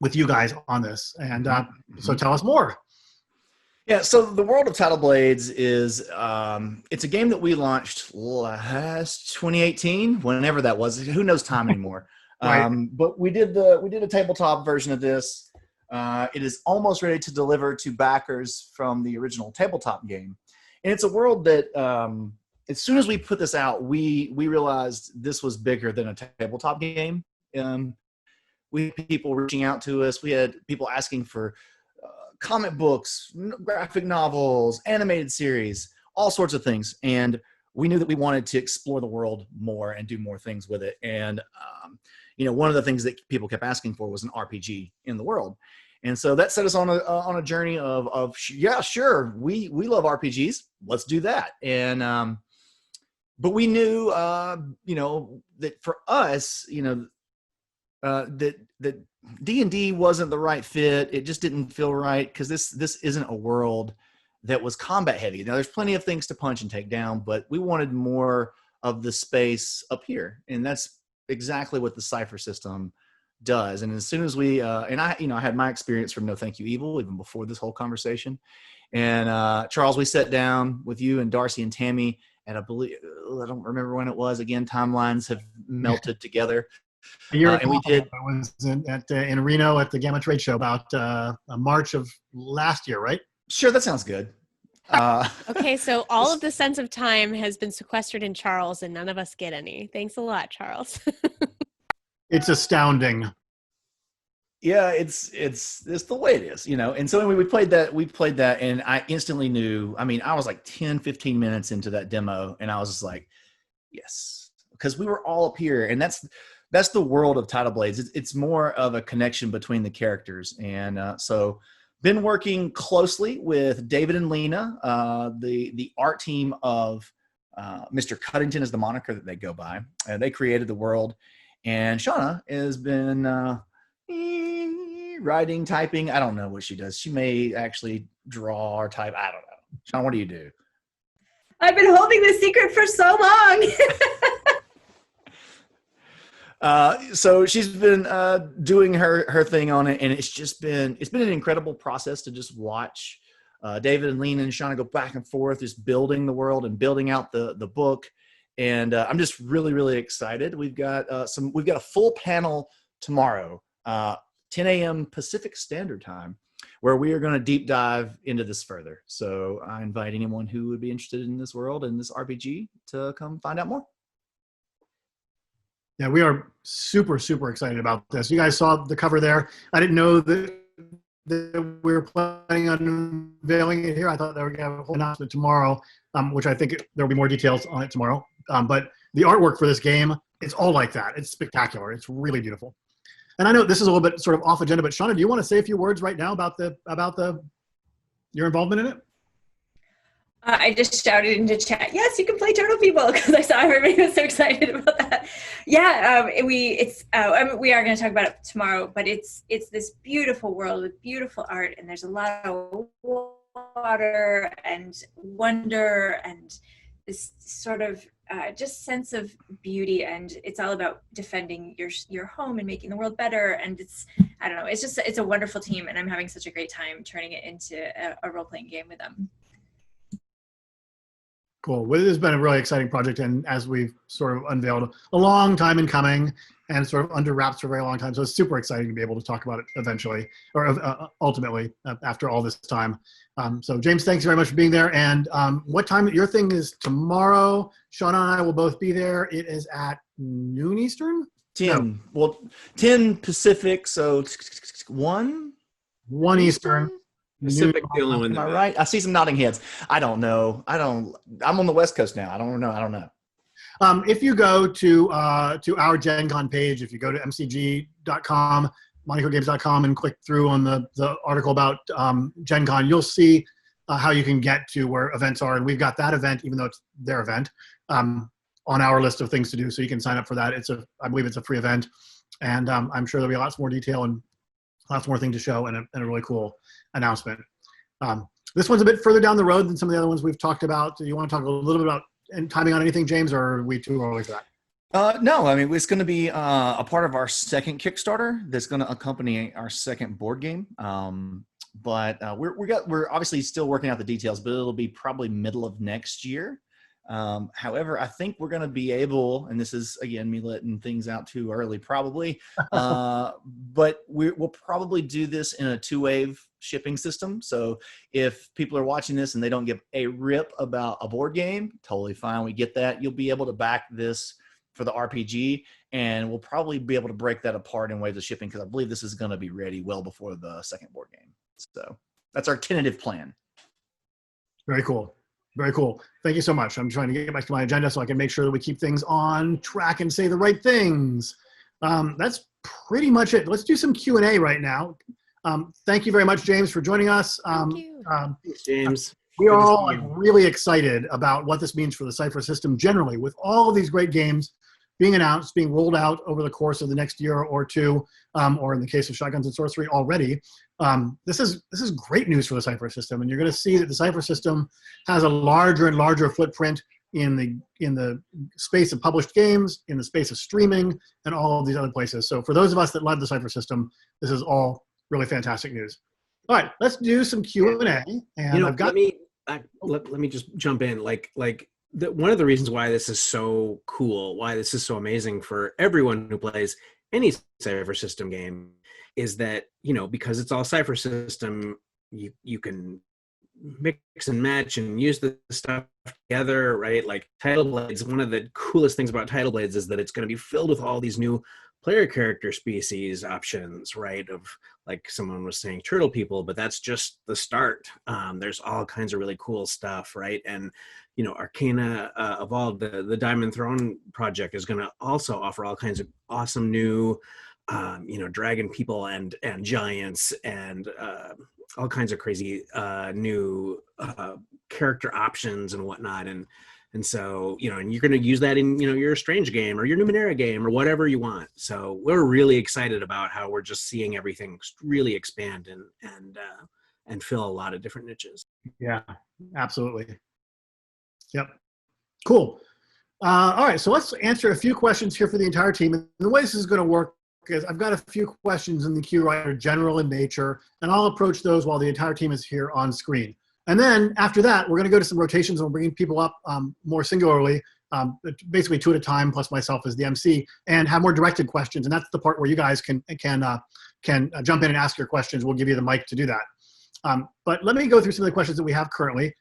with you guys on this. And so tell us more. Yeah, so the world of Tidal Blades is, it's a game that we launched last 2018, whenever that was. Who knows time anymore? Right. But we did a tabletop version of this. It is almost ready to deliver to backers from the original tabletop game. And it's a world that, as soon as we put this out, we realized this was bigger than a tabletop game. We had people reaching out to us. We had people asking for comic books, graphic novels, animated series, all sorts of things. And we knew that we wanted to explore the world more and do more things with it. And, one of the things that people kept asking for was an RPG in the world. And so that set us on a journey of yeah, sure, we love RPGs, let's do that. And but we knew that for us, that D&D wasn't the right fit. It just didn't feel right because this isn't a world that was combat heavy. Now there's plenty of things to punch and take down, but we wanted more of the space up here, and that's exactly what the Cypher system does. And as soon as we I had my experience from No Thank You Evil even before this whole conversation. And Charles, we sat down with you and Darcy and Tammy, and I don't remember when it was. Again, timelines have melted together. And we did. I was in Reno at the Gamma Trade Show about March of last year, right? Sure, that sounds good. Okay, so all of the sense of time has been sequestered in Charles, and none of us get any. Thanks a lot, Charles. It's astounding. Yeah, it's the way it is, And so when we played that, and I instantly knew. I mean, I was like 10, 15 minutes into that demo, and I was just like, yes, because we were all up here, and that's the world of Tidal Blades. It's more of a connection between the characters, and so been working closely with David and Lena, the art team of Mr. Cuddington is the moniker that they go by. They created the world, and Shauna has been writing, typing. I don't know what she does. She may actually draw or type. I don't know. Shauna, what do you do? I've been holding this secret for so long. So she's been doing her thing on it, and it's been an incredible process to just watch David and Lena and Shauna go back and forth, just building the world and building out the book. And I'm just really, really excited. We've got a full panel tomorrow, 10 a.m. Pacific Standard Time, where we are going to deep dive into this further. So I invite anyone who would be interested in this world and this RPG to come find out more. Yeah, we are super, super excited about this. You guys saw the cover there. I didn't know that we were planning on unveiling it here. I thought they were going to have a whole announcement tomorrow, which I think there will be more details on it tomorrow. But the artwork for this game, it's all like that. It's spectacular. It's really beautiful. And I know this is a little bit sort of off agenda, but Shauna, do you want to say a few words right now about your involvement in it? I just shouted into chat, yes, you can play Turtle People, because I saw everybody was so excited about that. Yeah, we are going to talk about it tomorrow, but it's this beautiful world with beautiful art, and there's a lot of water and wonder and this sort of just sense of beauty, and it's all about defending your home and making the world better. And it's a wonderful team, and I'm having such a great time turning it into a role-playing game with them. Cool. Well, it has been a really exciting project, and as we've sort of unveiled, a long time in coming and sort of under wraps for a very long time. So it's super exciting to be able to talk about it eventually, or ultimately, after all this time. So James, thanks very much for being there. And what time? Your thing is tomorrow. Shauna and I will both be there. It is at noon Eastern? 10. No. Well, 10 Pacific, so 1 Eastern. Pacific, the only one. Am I right? I see some nodding heads. I don't know. I'm on the West Coast now. I don't know. If you go to our Gen Con page, if you go to mcg.com, montecookgames.com, and click through on the article about Gen Con, you'll see how you can get to where events are. And we've got that event, even though it's their event, on our list of things to do. So you can sign up for that. I believe it's a free event. And I'm sure there'll be lots more detail and lots more things to show, and a really cool announcement. This one's a bit further down the road than some of the other ones we've talked about. Do you want to talk a little bit about timing on anything, James, or are we too early for that? No, I mean, it's going to be a part of our second Kickstarter that's going to accompany our second board game. But we're obviously still working out the details, but it'll be probably middle of next year. However, I think we're going to be able, and this is, again, me letting things out too early probably, but we'll probably do this in a 2-wave shipping system. So if people are watching this and they don't give a rip about a board game, totally fine. We get that. You'll be able to back this for the RPG, and we'll probably be able to break that apart in ways of shipping, because I believe this is going to be ready well before the second board game. So that's our tentative plan. Very cool. Very cool. Thank you so much. I'm trying to get back to my agenda so I can make sure that we keep things on track and say the right things. That's pretty much it. Let's do some Q&A right now. Thank you very much, James, for joining us. Thank you. Thanks, James. We are Good to all see you. really excited about what this means for the Cypher system generally, with all of these great games being announced, being rolled out over the course of the next year or two, or in the case of Shotguns and Sorcery already. This is great news for the Cypher system, and you're going to see that the Cypher system has a larger and larger footprint in the space of published games, in the space of streaming, and all of these other places. So for those of us that love the Cypher system, this is all really fantastic news. All right, let's do some Q&A. And I've got let me just jump in. One of the reasons why this is so cool, why this is so amazing for everyone who plays any Cypher system game, is that, because it's all Cypher system, you can mix and match and use the stuff together, right? Like Tidal Blades, one of the coolest things about Tidal Blades is that it's going to be filled with all these new player character species options, right? Of, like someone was saying, turtle people, but that's just the start. There's all kinds of really cool stuff, right? And Arcana Evolved, the Diamond Throne project, is going to also offer all kinds of awesome new dragon people and giants and all kinds of crazy new character options and whatnot. And so, and you're going to use that in, your Strange game or your Numenera game or whatever you want. So we're really excited about how we're just seeing everything really expand and fill a lot of different niches. Yeah, absolutely. Yep. Cool. All right, so let's answer a few questions here for the entire team. And the way this is going to work is I've got a few questions in the queue that are general in nature, and I'll approach those while the entire team is here on screen. And then after that, we're going to go to some rotations and we're bringing people up more singularly, basically 2 at a time, plus myself as the MC, and have more directed questions. And that's the part where you guys can jump in and ask your questions. We'll give you the mic to do that. But let me go through some of the questions that we have currently.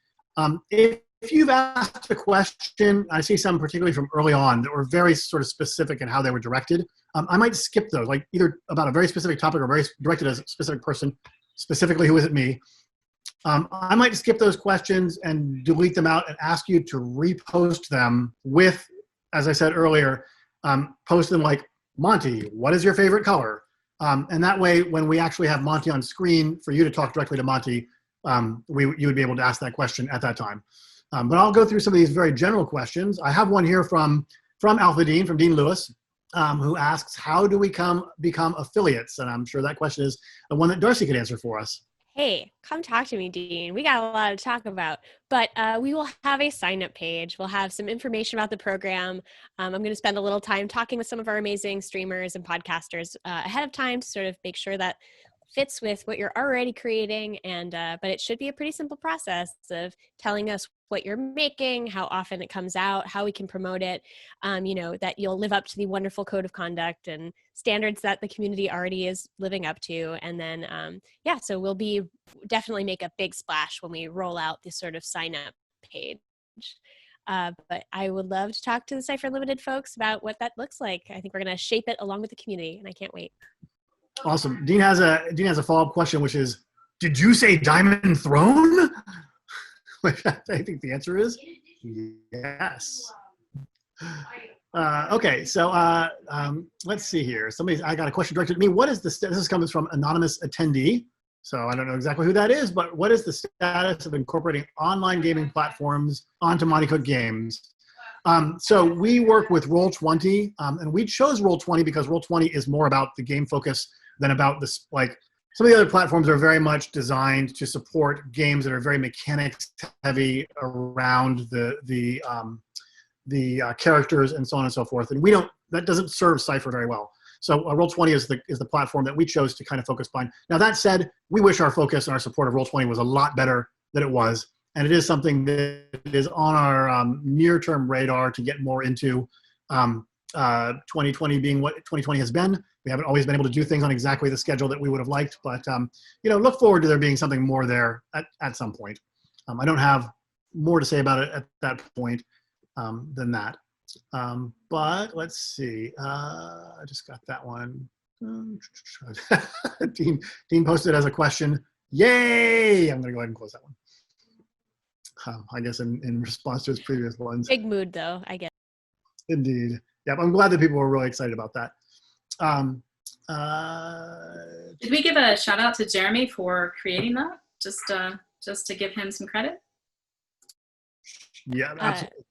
If you've asked a question, I see some particularly from early on that were very sort of specific in how they were directed. I might skip those, like either about a very specific topic or very directed as a specific person, specifically who isn't me. I might skip those questions and delete them out and ask you to repost them with, as I said earlier, post them like, Monty, what is your favorite color? And that way, when we actually have Monty on screen for you to talk directly to Monty, you would be able to ask that question at that time. But I'll go through some of these very general questions. I have one here from Alpha Dean, from Dean Lewis, who asks, how do we become affiliates? And I'm sure that question is the one that Darcy could answer for us. Hey, come talk to me, Dean. We got a lot to talk about, but we will have a sign-up page. We'll have some information about the program. I'm going to spend a little time talking with some of our amazing streamers and podcasters ahead of time to sort of make sure that fits with what you're already creating. And but it should be a pretty simple process of telling us what you're making, how often it comes out, how we can promote it, that you'll live up to the wonderful code of conduct and standards that the community already is living up to. And then, so we'll definitely make a big splash when we roll out this sort of sign up page. But I would love to talk to the Cypher Limited folks about what that looks like. I think we're going to shape it along with the community, and I can't wait. Awesome. Dean has a follow-up question, which is, did you say Diamond Throne? Which I think the answer is yes. Okay, so let's see here. I got a question directed at me. What is this is coming from anonymous attendee. So I don't know exactly who that is, but what is the status of incorporating online gaming platforms onto Monte Cook Games? So we work with Roll20, and we chose Roll20 because Roll20 is more about the game focus than about this. Like some of the other platforms are very much designed to support games that are very mechanics heavy around the characters and so on and so forth. And that doesn't serve Cypher very well. So Roll20 is the platform that we chose to kind of focus on. Now that said, we wish our focus and our support of Roll20 was a lot better than it was. And it is something that is on our near-term radar to get more into. 2020 being what 2020 has been. We haven't always been able to do things on exactly the schedule that we would have liked, but look forward to there being something more there at some point. I don't have more to say about it at that point than that. But let's see. I just got that one. Dean posted as a question. Yay! I'm going to go ahead and close that one. I guess in response to his previous ones. Big mood, though, I guess. Indeed. Yep, I'm glad that people were really excited about that. Did we give a shout out to Jeremy for creating that? Just to give him some credit. Yeah, absolutely.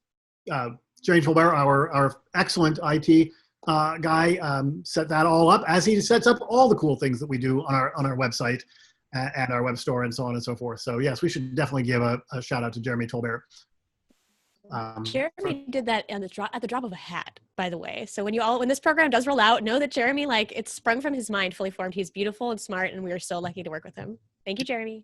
Jerry Tolbert, our excellent IT guy, set that all up, as he sets up all the cool things that we do on our website and our web store and so on and so forth. So yes, we should definitely give a shout out to Jeremy Tolbert. Jeremy did that at the drop of a hat, by the way. So when this program does roll out, know that Jeremy, like, it's sprung from his mind, fully formed. He's beautiful and smart, and we are so lucky to work with him. Thank you, Jeremy.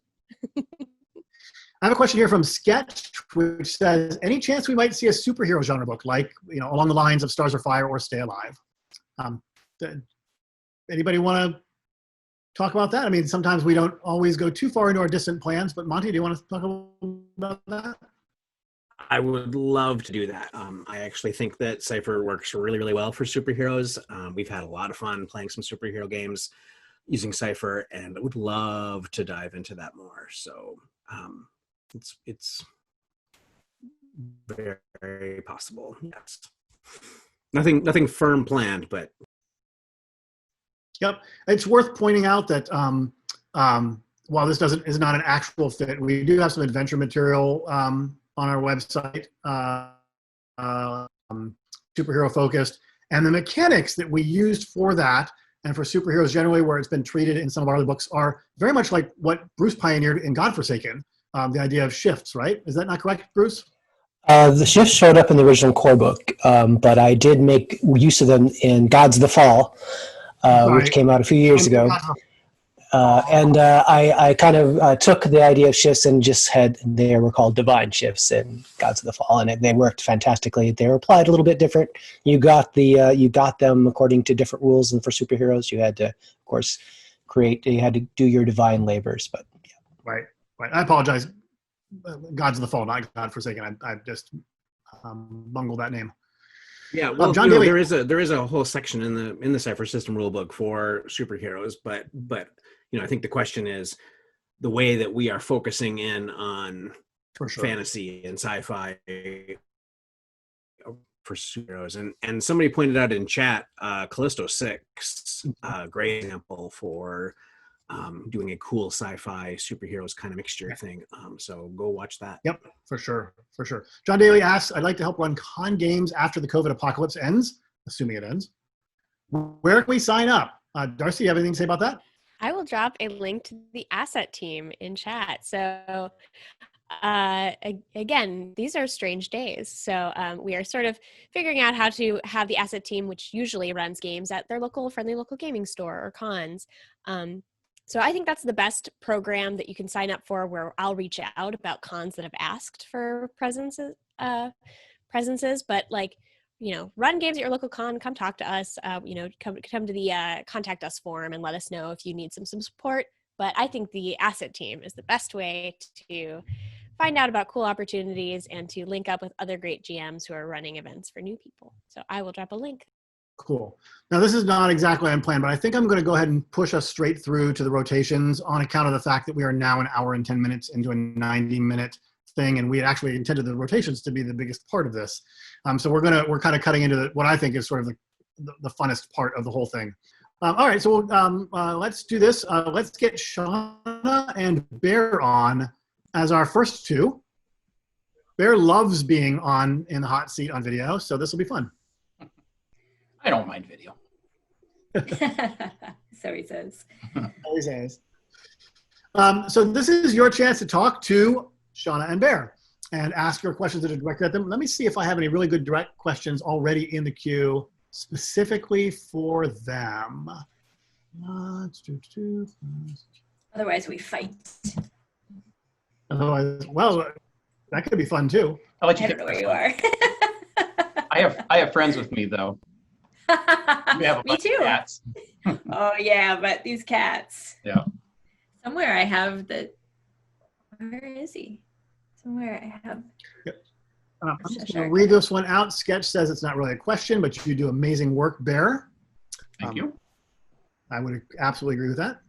I have a question here from Sketch, which says, any chance we might see a superhero genre book, like, along the lines of Stars of Fire or Stay Alive? Anybody want to talk about that? I mean, sometimes we don't always go too far into our distant plans, but Monty, do you want to talk about that? I would love to do that. I actually think that Cypher works really, really well for superheroes. We've had a lot of fun playing some superhero games using Cypher, and I would love to dive into that more. So it's very possible. Yes. Nothing firm planned, but. Yep. It's worth pointing out that while this is not an actual fit, we do have some adventure material on our website, superhero focused, and the mechanics that we used for that and for superheroes generally, where it's been treated in some of our other books, are very much like what Bruce pioneered in Godforsaken, the idea of shifts, right? Is that not correct, Bruce? The shifts showed up in the original core book, but I did make use of them in Gods of the Fall, which came out a few years ago. I kind of took the idea of shifts and just they were called divine shifts in Gods of the Fall, and they worked fantastically. They were applied a little bit different. You got them according to different rules, and for superheroes, you had to, of course, you had to do your divine labors. But yeah. Right. I apologize. Gods of the Fall, not Godforsaken. I just bungled that name. Yeah, well, John Daly, there is a whole section in the Cypher System rulebook for superheroes, but I think the question is the way that we are focusing in on fantasy and sci-fi for superheroes. And somebody pointed out in chat, Callisto 6, a great example for doing a cool sci-fi superheroes kind of mixture thing. So go watch that. Yep, for sure. John Daly asks, I'd like to help run con games after the COVID apocalypse ends, assuming it ends. Where can we sign up? Darcy, you have anything to say about that? I will drop a link to the asset team in chat. So again, these are strange days. So we are sort of figuring out how to have the asset team, which usually runs games at their friendly local gaming store or cons. So I think that's the best program that you can sign up for, where I'll reach out about cons that have asked for presences. But run games at your local con, come talk to us, come to the contact us form and let us know if you need some support. But I think the asset team is the best way to find out about cool opportunities and to link up with other great GMs who are running events for new people. So I will drop a link. Cool. Now, this is not exactly unplanned, but I think I'm going to go ahead and push us straight through to the rotations on account of the fact that we are now an hour and 10 minutes into a 90-minute thing, and we had actually intended the rotations to be the biggest part of this. So we're kind of cutting into what I think is sort of the funnest part of the whole thing. All right, so let's do this. Let's get Shauna and Bear on as our first two. Bear loves being in the hot seat on video, so this will be fun. I don't mind video. So he says. Always says. So this is your chance to talk to Shauna and Bear and ask your questions that are directed at them. Let me see if I have any really good direct questions already in the queue specifically for them. Otherwise, we fight. Otherwise, well, that could be fun too. I don't know where you are. I have friends with me though. Me too. Cats. Oh yeah, but these cats. Yeah. Somewhere I have the. Where is he? Somewhere I have. Yep. I'm just going to read this one out. Sketch says it's not really a question, but you do amazing work, Bear. Thank you. I would absolutely agree with that.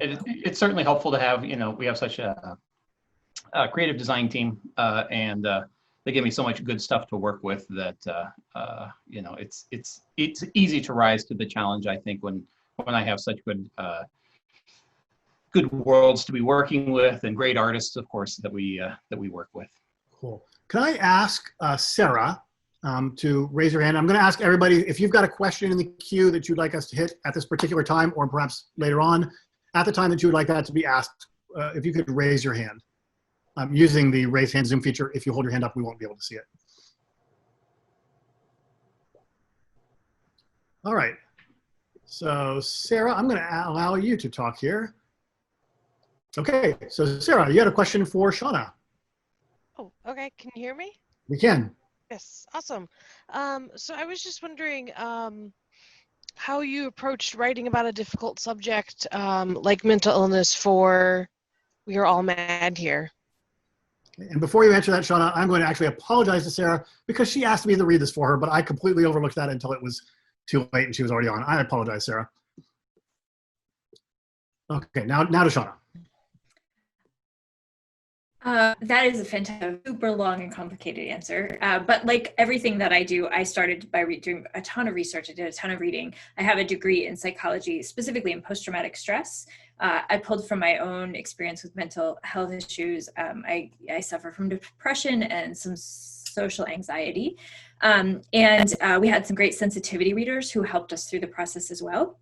It's certainly helpful to have, we have such a creative design team, and they give me so much good stuff to work with that you know, it's easy to rise to the challenge. I think when I have such good worlds to be working with and great artists, of course, that we work with. Cool. Can I ask Sarah to raise your hand? I'm going to ask everybody if you've got a question in the queue that you'd like us to hit at this particular time, or perhaps later on, at the time that you would like that to be asked, if you could raise your hand. Using the raise hand Zoom feature. If you hold your hand up, we won't be able to see it. All right. So Sarah, I'm going to allow you to talk here. Okay. So Sarah, you had a question for Shauna. Oh, okay. Can you hear me? We can. Yes. Awesome. So I was just wondering how you approached writing about a difficult subject like mental illness for We Are All Mad Here. And before you answer that, Shauna, I'm going to actually apologize to Sarah because she asked me to read this for her, but I completely overlooked that until it was too late and she was already on. I apologize, Sarah. Okay, now to Shauna. That is a fantastic, super long and complicated answer. But like everything that I do, I started by doing a ton of research. I did a ton of reading. I have a degree in psychology, specifically in post-traumatic stress. I pulled from my own experience with mental health issues. I suffer from depression and some social anxiety. We had some great sensitivity readers who helped us through the process as well.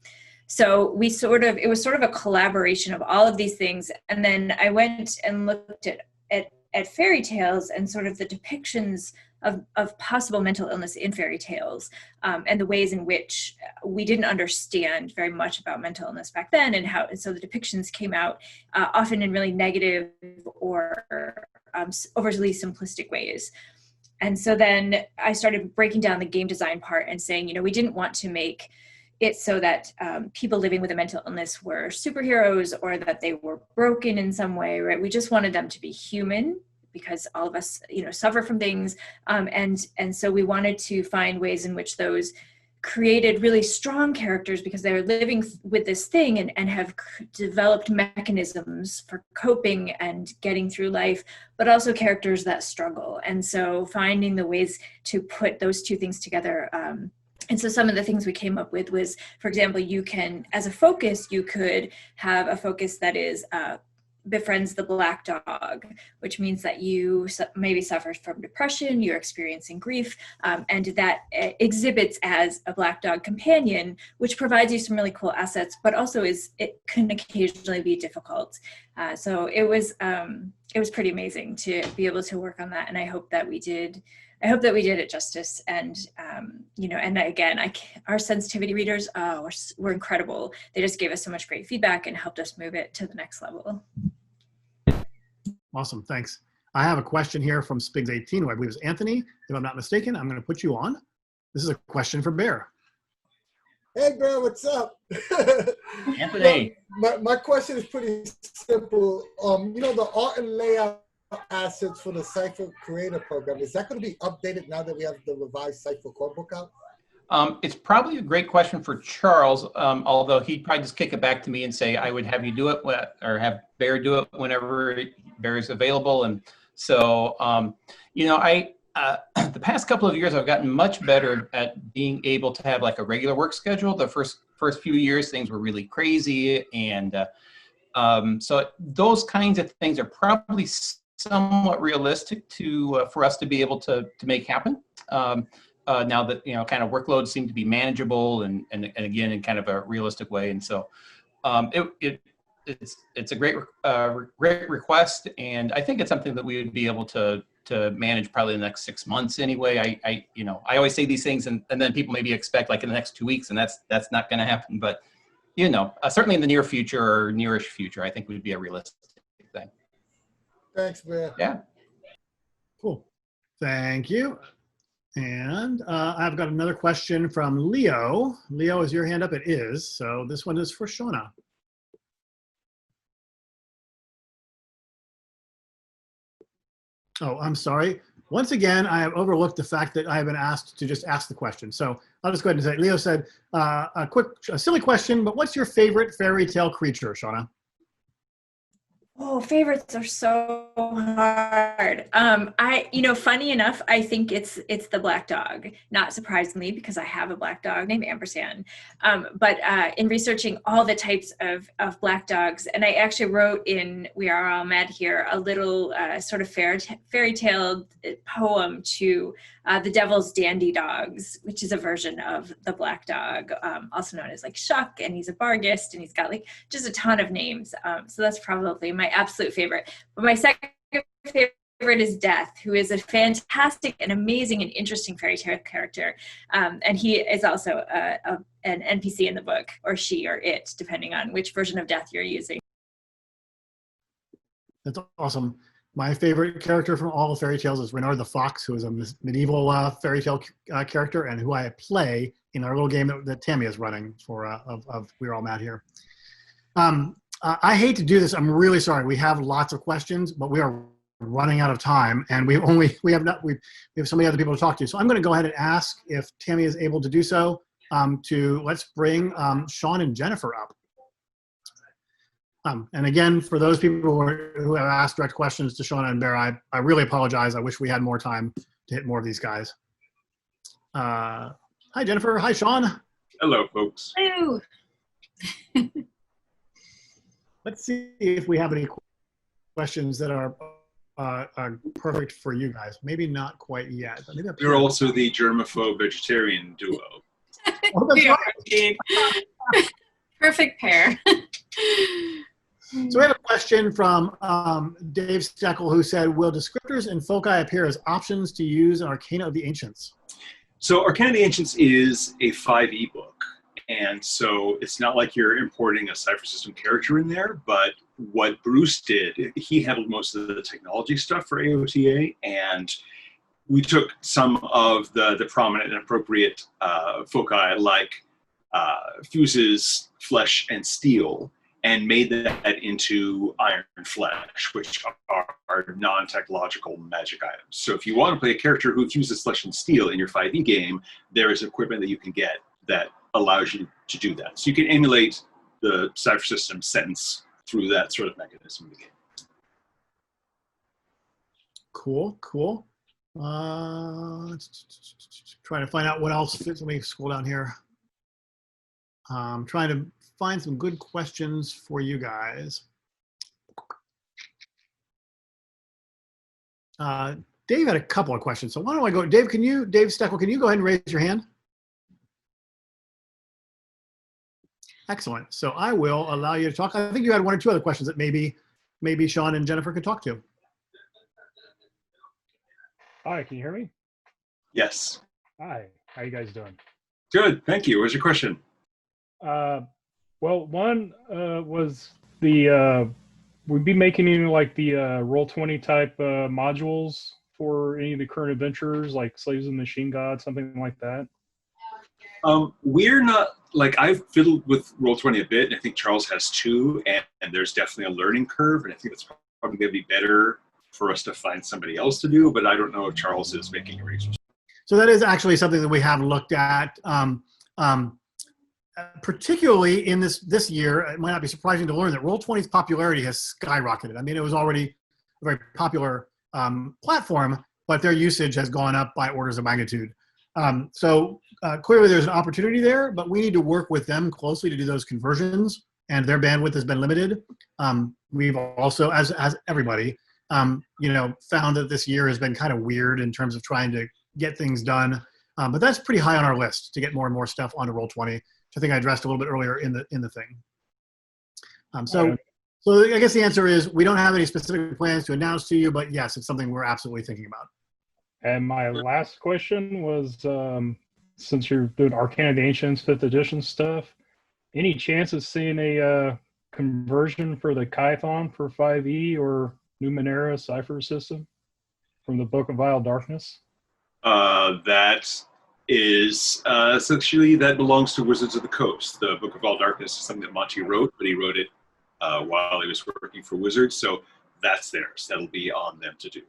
So it was sort of a collaboration of all of these things. And then I went and looked at fairy tales and sort of the depictions of possible mental illness in fairy tales, and the ways in which we didn't understand very much about mental illness back then, and so the depictions came out often in really negative or overly simplistic ways. And so then I started breaking down the game design part and saying, we didn't want to make it so that people living with a mental illness were superheroes or that they were broken in some way, right? We just wanted them to be human, because all of us, suffer from things. And so we wanted to find ways in which those created really strong characters because they were living with this thing and have developed mechanisms for coping and getting through life, but also characters that struggle. And so finding the ways to put those two things together. And so some of the things we came up with was, for example, you can, as a focus, you could have a focus that is befriends the black dog, which means that you maybe suffer from depression, you're experiencing grief, and that exhibits as a black dog companion, which provides you some really cool assets, but also it can occasionally be difficult. So it was pretty amazing to be able to work on that, and I hope that we did it justice. And and again, our sensitivity readers were incredible. They just gave us so much great feedback and helped us move it to the next level. Awesome, thanks. I have a question here from Spigs18, who I believe is Anthony. If I'm not mistaken, I'm going to put you on. This is a question for Bear. Hey, Bear, what's up? Anthony. My question is pretty simple. The art and layout assets for the Cypher Creator Program, is that going to be updated now that we have the revised Cypher core book out? It's probably a great question for Charles, although he'd probably just kick it back to me and say I would have you do it, or have Bear do it whenever Bear is available. And so, the past couple of years I've gotten much better at being able to have like a regular work schedule. The first few years things were really crazy, and so those kinds of things are probably somewhat realistic for us to be able to make happen. Now that kind of workloads seem to be manageable and again in kind of a realistic way, and so it's a great request, and I think it's something that we would be able to manage probably in the next 6 months anyway. I always say these things and then people maybe expect like in the next 2 weeks, and that's not going to happen. But certainly in the near future or nearish future, I think would be a realistic thing. Thanks, man. Yeah. Cool. Thank you. And I've got another question from Leo. Leo, is your hand up? It is. So this one is for Shauna. Oh, I'm sorry. Once again, I have overlooked the fact that I have been asked to just ask the question. So I'll just go ahead and say, Leo said, a silly question, but what's your favorite fairy tale creature, Shauna? Oh, favorites are so hard. Funny enough, I think it's the black dog. Not surprisingly, because I have a black dog named Ampersand. But in researching all the types of black dogs, and I actually wrote in We Are All Mad Here a little sort of fairy tale poem to the Devil's Dandy Dogs, which is a version of the black dog, also known as like Shuck, and he's a Barghest, and he's got like just a ton of names. So that's probably my absolute favorite. But my second favorite is Death, who is a fantastic and amazing and interesting fairy tale character. And he is also an NPC in the book, or she or it, depending on which version of Death you're using. That's awesome. My favorite character from all the fairy tales is Reynard the Fox, who is a medieval fairy tale character, and who I play in our little game that Tammy is running for of We're All Mad Here. I hate to do this. I'm really sorry. We have lots of questions, but we are running out of time, and we have so many other people to talk to. So I'm going to go ahead and ask if Tammy is able to do so. Let's bring Sean and Jennifer up. And again, for those people who have asked direct questions to Sean and Bear, I really apologize. I wish we had more time to hit more of these guys. Hi, Jennifer. Hi, Sean. Hello, folks. Hello. Let's see if we have any questions that are perfect for you guys. Maybe not quite yet. But maybe You're also the germaphobe vegetarian duo. Oh, that's We right. are indeed. Perfect pair. So we have a question from Dave Steckel, who said, will descriptors and foci appear as options to use in Arcana of the Ancients? So Arcana of the Ancients is a 5e book. And so it's not like you're importing a Cypher System character in there, but what Bruce did, he handled most of the technology stuff for AOTA, and we took some of the prominent and appropriate foci like fuses, flesh, and steel, and made that into iron and flesh, which are non-technological magic items. So if you want to play a character who fuses flesh and steel in your 5e game, there is equipment that you can get that allows you to do that. So you can emulate the Cypher System sentence through that sort of mechanism in the game. Cool, cool. Trying to find out what else fits. Let me scroll down here. I'm trying to find some good questions for you guys. Dave had a couple of questions, so why don't I go? Dave Steckel, can you go ahead and raise your hand? Excellent. So I will allow you to talk. I think you had one or two other questions that maybe Sean and Jennifer could talk to. Hi, can you hear me? Yes. Hi, how you guys doing? Good, thank you. What's your question? Well, one was we'd be making any like the Roll20 type modules for any of the current adventures, like Slaves of the Machine God, something like that. We're not, like, I've fiddled with Roll20 a bit, and I think Charles has too, and there's definitely a learning curve, and I think it's probably going to be better for us to find somebody else to do, but I don't know if Charles is making arrangements. So that is actually something that we have looked at, particularly in this year. It might not be surprising to learn that Roll20's popularity has skyrocketed. I mean, it was already a very popular platform, but their usage has gone up by orders of magnitude. So clearly there's an opportunity there, but we need to work with them closely to do those conversions, and their bandwidth has been limited. We've also, as everybody, found that this year has been kind of weird in terms of trying to get things done. But that's pretty high on our list to get more and more stuff onto Roll20, which I think I addressed a little bit earlier in the thing. So I guess the answer is we don't have any specific plans to announce to you, but yes, it's something we're absolutely thinking about. And my last question was, since you're doing Arcana of the Ancients 5th edition stuff, any chance of seeing a conversion for the Kython for 5e or Numenera Cypher System from the Book of Vile Darkness? That is essentially, that belongs to Wizards of the Coast. The Book of Vile Darkness is something that Monty wrote, but he wrote it while he was working for Wizards, so that's theirs. That'll be on them to do.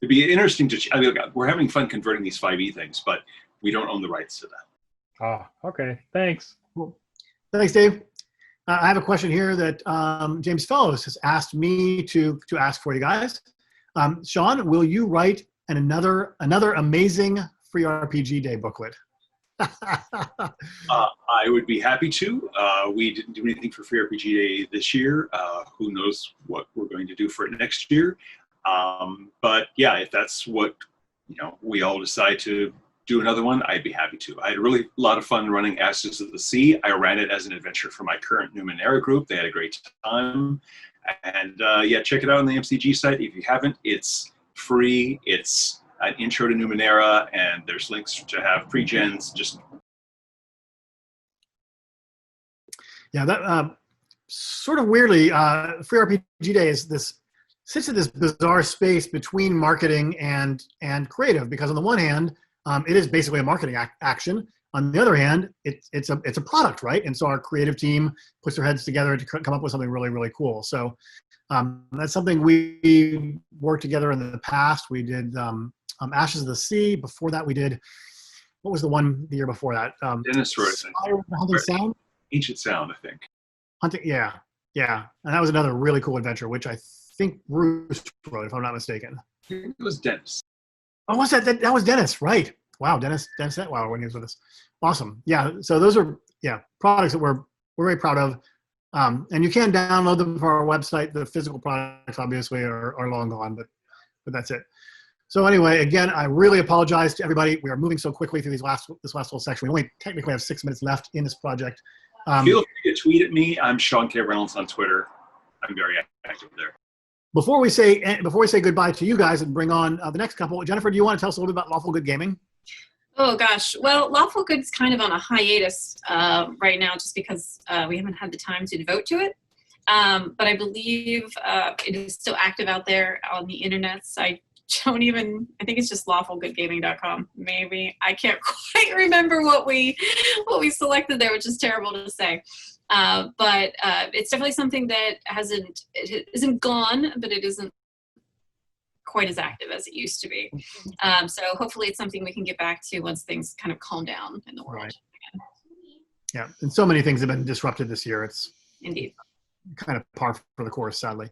It'd be interesting to, I mean, we're having fun converting these 5e things, but we don't own the rights to that. Ah, okay, thanks. Cool. Thanks, Dave. I have a question here that James Fellows has asked me to ask for you guys. Sean, will you write another amazing Free RPG Day booklet? I would be happy to. We didn't do anything for Free RPG Day this year. Who knows what we're going to do for it next year? But yeah, if that's what we all decide to do another one, I'd be happy to. I had a really lot of fun running Ashes of the Sea. I ran it as an adventure for my current Numenera group. They had a great time. And yeah, check it out on the MCG site. If you haven't, it's free. It's an intro to Numenera, and there's links to have pre-gens. Just yeah, that sort of weirdly, Free RPG Day sits in this bizarre space between marketing and creative, because on the one hand, it is basically a marketing action. On the other hand, it's a product, right? And so our creative team puts their heads together to come up with something really, really cool. So that's something we worked together in the past. We did Ashes of the Sea. Before that, we did, what was the one the year before that? Dennis wrote Hunting Sound? Ancient Sound, I think. Hunting, yeah. And that was another really cool adventure, which I think Bruce wrote, if I'm not mistaken. It was Dennis. Oh, was that was Dennis, right? Wow, Dennis Wow, when he was with us. Awesome. Yeah, so those are products that we're very proud of. And you can download them from our website. The physical products obviously are long gone, but that's it. So anyway, again, I really apologize to everybody. We are moving so quickly through this last little section. We only technically have 6 minutes left in this project. Feel free to tweet at me. I'm Sean K. Reynolds on Twitter. I'm very active there. Before we say goodbye to you guys and bring on the next couple, Jennifer, do you want to tell us a little bit about Lawful Good Gaming? Oh gosh, well, Lawful Good's kind of on a hiatus right now, just because we haven't had the time to devote to it. But I believe it is still active out there on the internet. I think it's just lawfulgoodgaming.com. Maybe I can't quite remember what we selected there, which is terrible to say. But it's definitely something that isn't gone, but it isn't quite as active as it used to be. So hopefully it's something we can get back to once things kind of calm down in the world. Right. Yeah, and so many things have been disrupted this year. It's indeed kind of par for the course, sadly.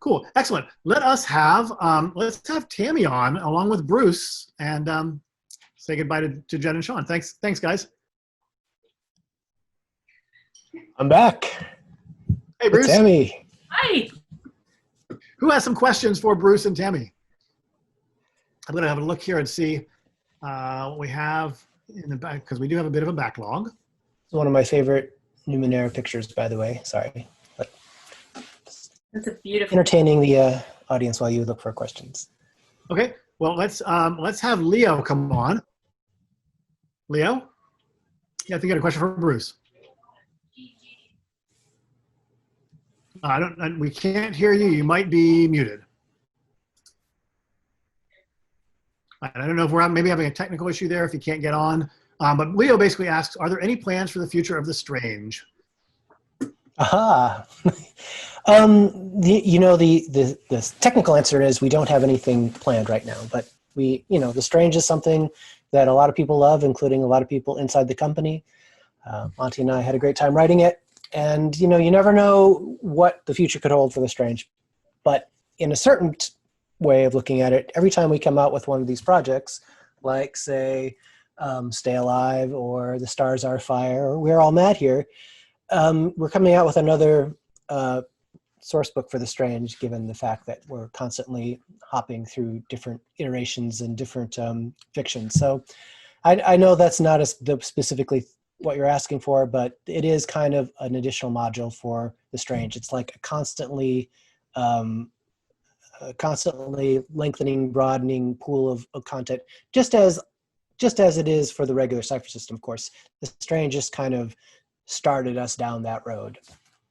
Cool, excellent. Let's have Tammy on along with Bruce and say goodbye to Jen and Sean. Thanks, guys. I'm back. Hey, Bruce. Tammy. Hi. Who has some questions for Bruce and Tammy? I'm going to have a look here and see what we have in the back, because we do have a bit of a backlog. It's one of my favorite Numenera pictures, by the way. Sorry. But that's a beautiful. Entertaining the audience while you look for questions. Okay. Well, let's have Leo come on. Leo? Yeah, I think you got a question for Bruce. We can't hear you. You might be muted. I don't know if we're maybe having a technical issue there if you can't get on. But Leo basically asks, are there any plans for the future of The Strange? Aha. The technical answer is we don't have anything planned right now. But The Strange is something that a lot of people love, including a lot of people inside the company. Monty and I had a great time writing it. And, you never know what the future could hold for The Strange. But in a certain way of looking at it, every time we come out with one of these projects, like, say, Stay Alive or The Stars Are Fire or We're All Mad Here, we're coming out with another source book for The Strange, given the fact that we're constantly hopping through different iterations and different fictions. So I know that's not specifically what you're asking for, but it is kind of an additional module for The Strange. It's like a constantly lengthening, broadening pool of content, just as it is for the regular Cypher system. Of course, The Strange just kind of started us down that road.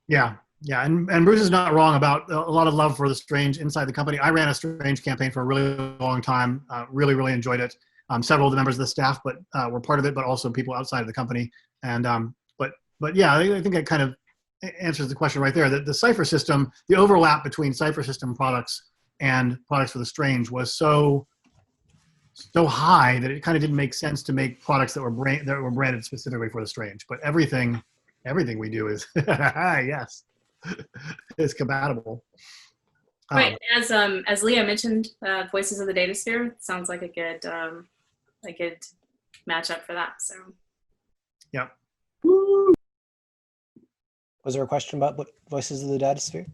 Yeah, and Bruce is not wrong about a lot of love for The Strange inside the company. I ran a Strange campaign for a really long time. Really, really enjoyed it. Several of the members of the staff, but were part of it, but also people outside of the company. And but yeah, I think that kind of answers the question right there. That the Cypher system, the overlap between Cypher system products and products for The Strange was so high that it kind of didn't make sense to make products that were branded specifically for The Strange. But everything everything we do is yes, is compatible. Right, as Leo mentioned, Voices of the Datasphere sounds like a good matchup for that. So, yeah. Was there a question about what Voices of the Datasphere?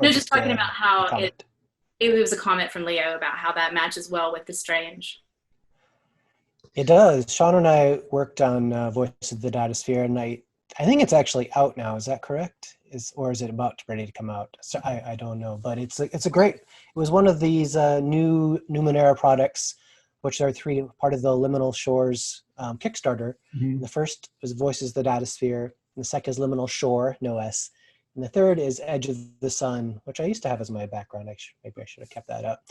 No, just talking about how it was a comment from Leo about how that matches well with the Strange. It does. Sean and I worked on Voices of the Datasphere, and I think it's actually out now. Is that correct? Or is it about ready to come out? So I don't know, but it's a great. It was one of these new Numenera products, which are part of the Liminal Shores Kickstarter. Mm-hmm. The first was Voices of the Datasphere, and the second is Liminal Shore, no S, and the third is Edge of the Sun, which I used to have as my background. Maybe I should have kept that up.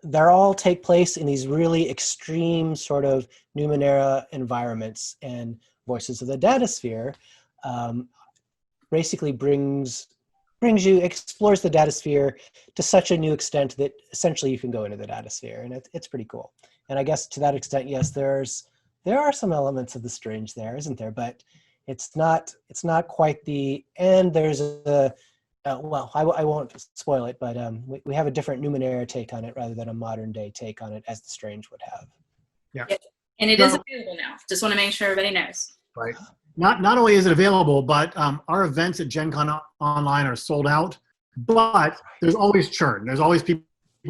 They all take place in these really extreme sort of Numenera environments, and Voices of the Datasphere basically explores the datasphere to such a new extent that essentially you can go into the datasphere, and it's pretty cool. And I guess to that extent, yes, there are some elements of the Strange there, isn't there? But it's not quite the, and there's a well, I won't spoil it, but we have a different Numenera take on it rather than a modern day take on it as the Strange would have. Yeah. And it is available now. Just want to make sure everybody knows. Right. Not only is it available, but our events at Gen Con Online are sold out, but there's always churn. There's always people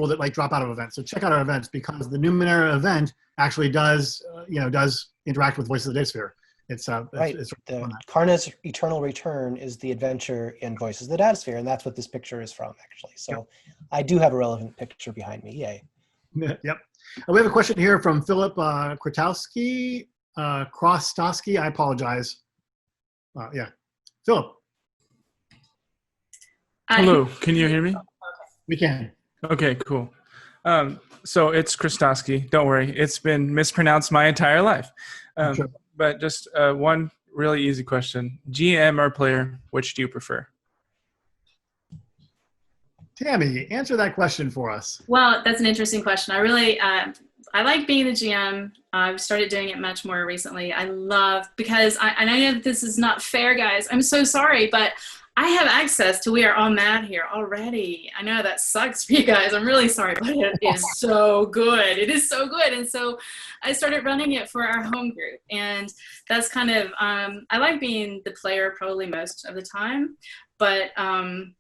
that like drop out of events. So check out our events, because the Numenera event actually does interact with Voices of the Datasphere. It's right. Karna's Eternal Return is the adventure in Voices of the Datasphere, and that's what this picture is from, actually. So yep. I do have a relevant picture behind me. Yay. Yep. We have a question here from Philip Krotowski. Krostowski, I apologize. Yeah, Philip. Hello, can you hear me? We can. Okay, cool. So it's Krostowski. Don't worry, it's been mispronounced my entire life. Sure. But just one really easy question: GM or player, which do you prefer? Tammy, answer that question for us. Well, that's an interesting question. I really, I like being the GM. I've started doing it much more recently. Because I know that this is not fair, guys. I'm so sorry, but I have access to We Are All Mad here already. I know that sucks for you guys. I'm really sorry, but it is so good. It is so good. And so I started running it for our home group. And that's kind of, I like being the player probably most of the time, but I'm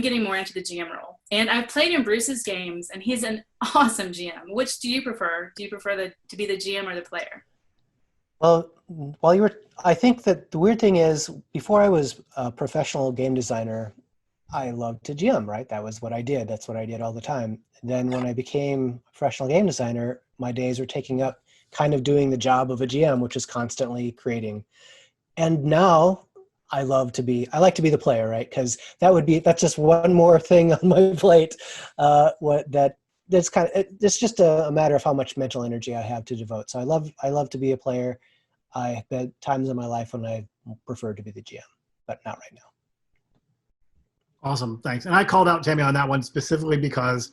getting more into the GM role. And I've played in Bruce's games, and he's an awesome GM. Which do you prefer? Do you prefer to be the GM or the player? Well, I think that the weird thing is, before I was a professional game designer, I loved to GM, right? That was what I did. That's what I did all the time. And then when I became a professional game designer, my days were taking up kind of doing the job of a GM, which is constantly creating. And now I like to be the player, right? Because that's just one more thing on my plate. It's just a matter of how much mental energy I have to devote. So I love to be a player. I've had times in my life when I prefer to be the GM, but not right now. Awesome, thanks. And I called out Tammy on that one specifically because,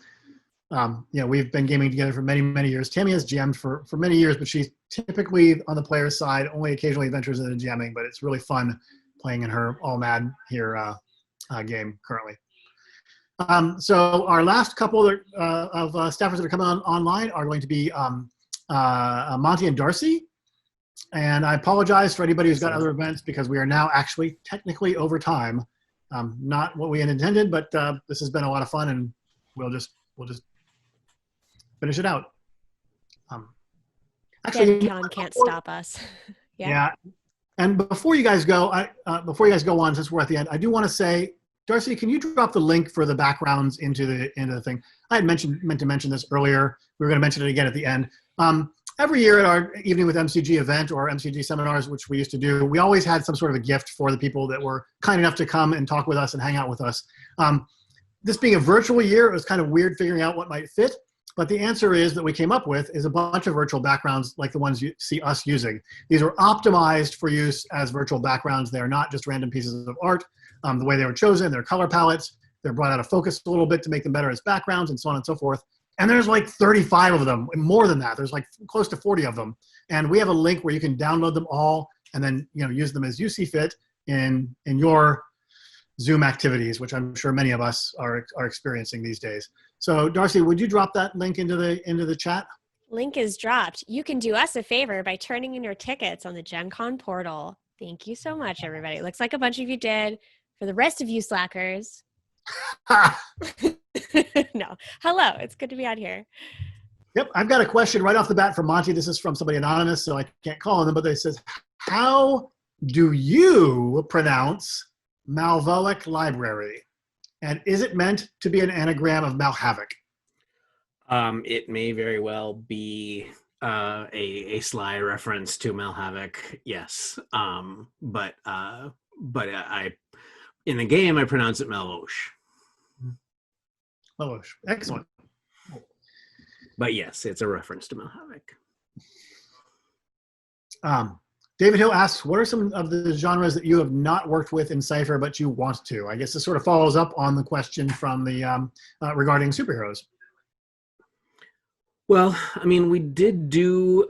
we've been gaming together for many, many years. Tammy has GM'd for many years, but she's typically on the player side, only occasionally ventures into GMing, but it's really fun playing in her All Mad here game currently. So our last couple of staffers that are coming online are going to be Monty and Darcy. And I apologize for anybody who's got other events, because we are now actually technically over time. Not what we had intended, but this has been a lot of fun, and we'll just finish it out. Actually, Gen Con can't stop us. Yeah. And before you guys go on, since we're at the end, I do want to say, Darcy, can you drop the link for the backgrounds into the thing? I had meant to mention this earlier. We were going to mention it again at the end. Every year at our Evening with MCG event or MCG seminars, which we used to do, we always had some sort of a gift for the people that were kind enough to come and talk with us and hang out with us. This being a virtual year, it was kind of weird figuring out what might fit. But the answer is that we came up with is a bunch of virtual backgrounds like the ones you see us using. These are optimized for use as virtual backgrounds. They are not just random pieces of art. The way they were chosen, their color palettes, they're brought out of focus a little bit to make them better as backgrounds, and so on and so forth. And there's like 35 of them, more than that. There's like close to 40 of them. And we have a link where you can download them all, and then use them as you see fit in your Zoom activities, which I'm sure many of us are experiencing these days. So Darcy, would you drop that link into the chat? Link is dropped. You can do us a favor by turning in your tickets on the Gen Con portal. Thank you so much, everybody. It looks like a bunch of you did. For the rest of you slackers, no. Hello, it's good to be out here. Yep, I've got a question right off the bat from Monty. This is from somebody anonymous, so I can't call on them, but they says, how do you pronounce Malvoic Library? And is it meant to be an anagram of Malhavoc? It may very well be a sly reference to Malhavoc, yes. But I in the game I pronounce it Malvoish. Malvoish, excellent. But yes, it's a reference to Malhavoc. David Hill asks, what are some of the genres that you have not worked with in Cypher but you want to? I guess this sort of follows up on the question from the regarding superheroes. Well, I mean, we did do,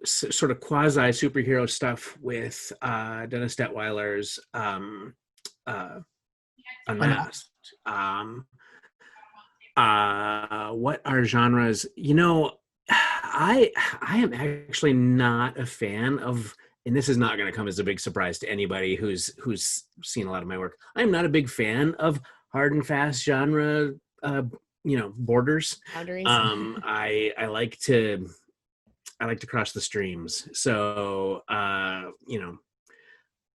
sort of quasi superhero stuff with Dennis Detweiler's Unmasked. What are genres? I am actually not a fan of, and this is not going to come as a big surprise to anybody who's seen a lot of my work. I'm not a big fan of hard and fast genre, borders. Boundaries. I like to cross the streams. So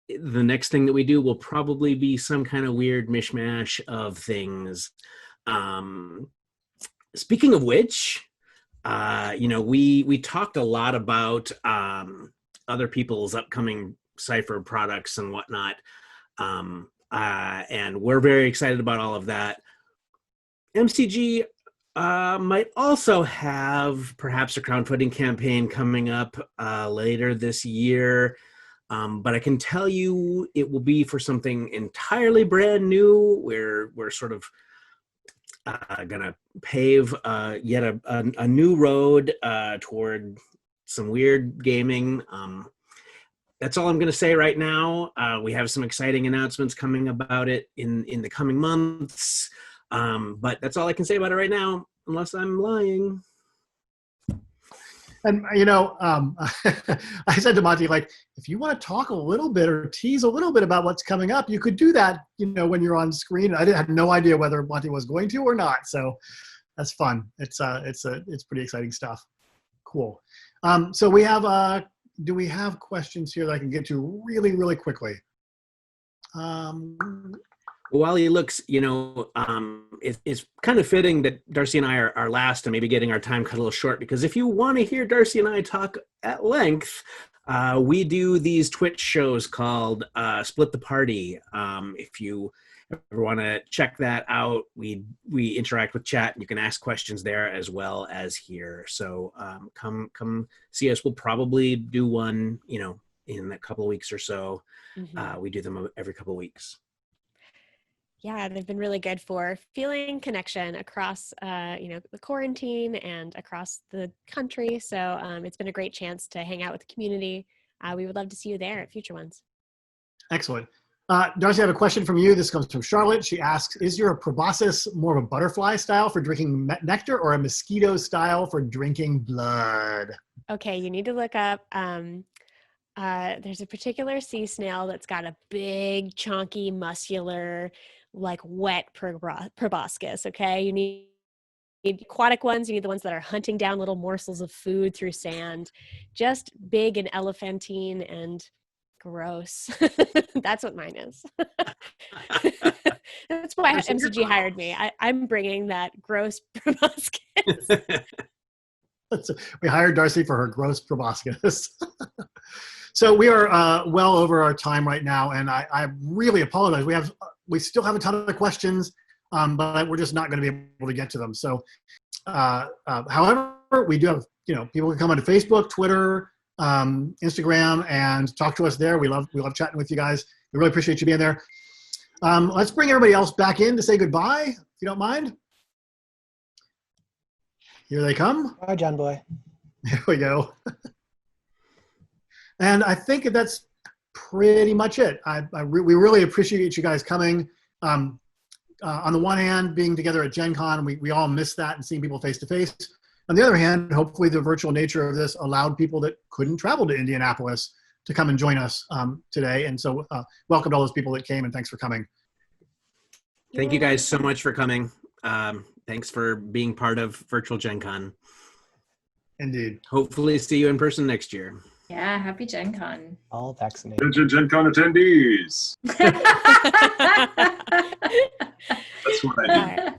the next thing that we do will probably be some kind of weird mishmash of things. Speaking of which, we talked a lot about other people's upcoming Cypher products and whatnot, and we're very excited about all of that. MCG might also have perhaps a crowdfunding campaign coming up later this year, but I can tell you it will be for something entirely brand new. We're sort of gonna pave yet a new road toward some weird gaming. That's all I'm gonna say right now. We have some exciting announcements coming about it in the coming months, but that's all I can say about it right now, unless I'm lying. And I said to Monty, like, if you want to talk a little bit or tease a little bit about what's coming up, you could do that, when you're on screen. I had no idea whether Monty was going to or not, so that's fun. It's pretty exciting stuff. Cool. So we have do we have questions here that I can get to really, really quickly? While he looks, it's kind of fitting that Darcy and I are last and maybe getting our time cut a little short, because if you want to hear Darcy and I talk at length, we do these Twitch shows called Split the Party. If you ever want to check that out, we interact with chat and you can ask questions there as well as here. So come see us. We'll probably do one, in a couple of weeks or so. Mm-hmm. We do them every couple of weeks. Yeah, they've been really good for feeling connection across, the quarantine and across the country. So it's been a great chance to hang out with the community. We would love to see you there at future ones. Excellent. Darcy, I have a question from you. This comes from Charlotte. She asks, is your proboscis more of a butterfly style for drinking nectar or a mosquito style for drinking blood? Okay, you need to look up. There's a particular sea snail that's got a big, chunky, muscular, like wet proboscis. Okay, you need aquatic ones. You need the ones that are hunting down little morsels of food through sand. Just big and elephantine and gross. That's what mine is. That's why MCG hired me. I'm bringing that gross proboscis. We hired Darcy for her gross proboscis. So we are well over our time right now, and I really apologize. We still have a ton of questions, but we're just not going to be able to get to them. So, however, we do have people can come onto Facebook, Twitter, Instagram, and talk to us there. We love chatting with you guys. We really appreciate you being there. Let's bring everybody else back in to say goodbye, if you don't mind. Here they come. Bye, John Boy. Here we go. And I think that's pretty much it. We really appreciate you guys coming. On the one hand, being together at Gen Con, we all miss that and seeing people face to face. On the other hand, hopefully the virtual nature of this allowed people that couldn't travel to Indianapolis to come and join us today. And so welcome to all those people that came, and thanks for coming. Thank you guys so much for coming. Thanks for being part of Virtual Gen Con. Indeed. Hopefully see you in person next year. Yeah, happy Gen Con. All vaccinated. Attention Gen Con attendees. That's what I do.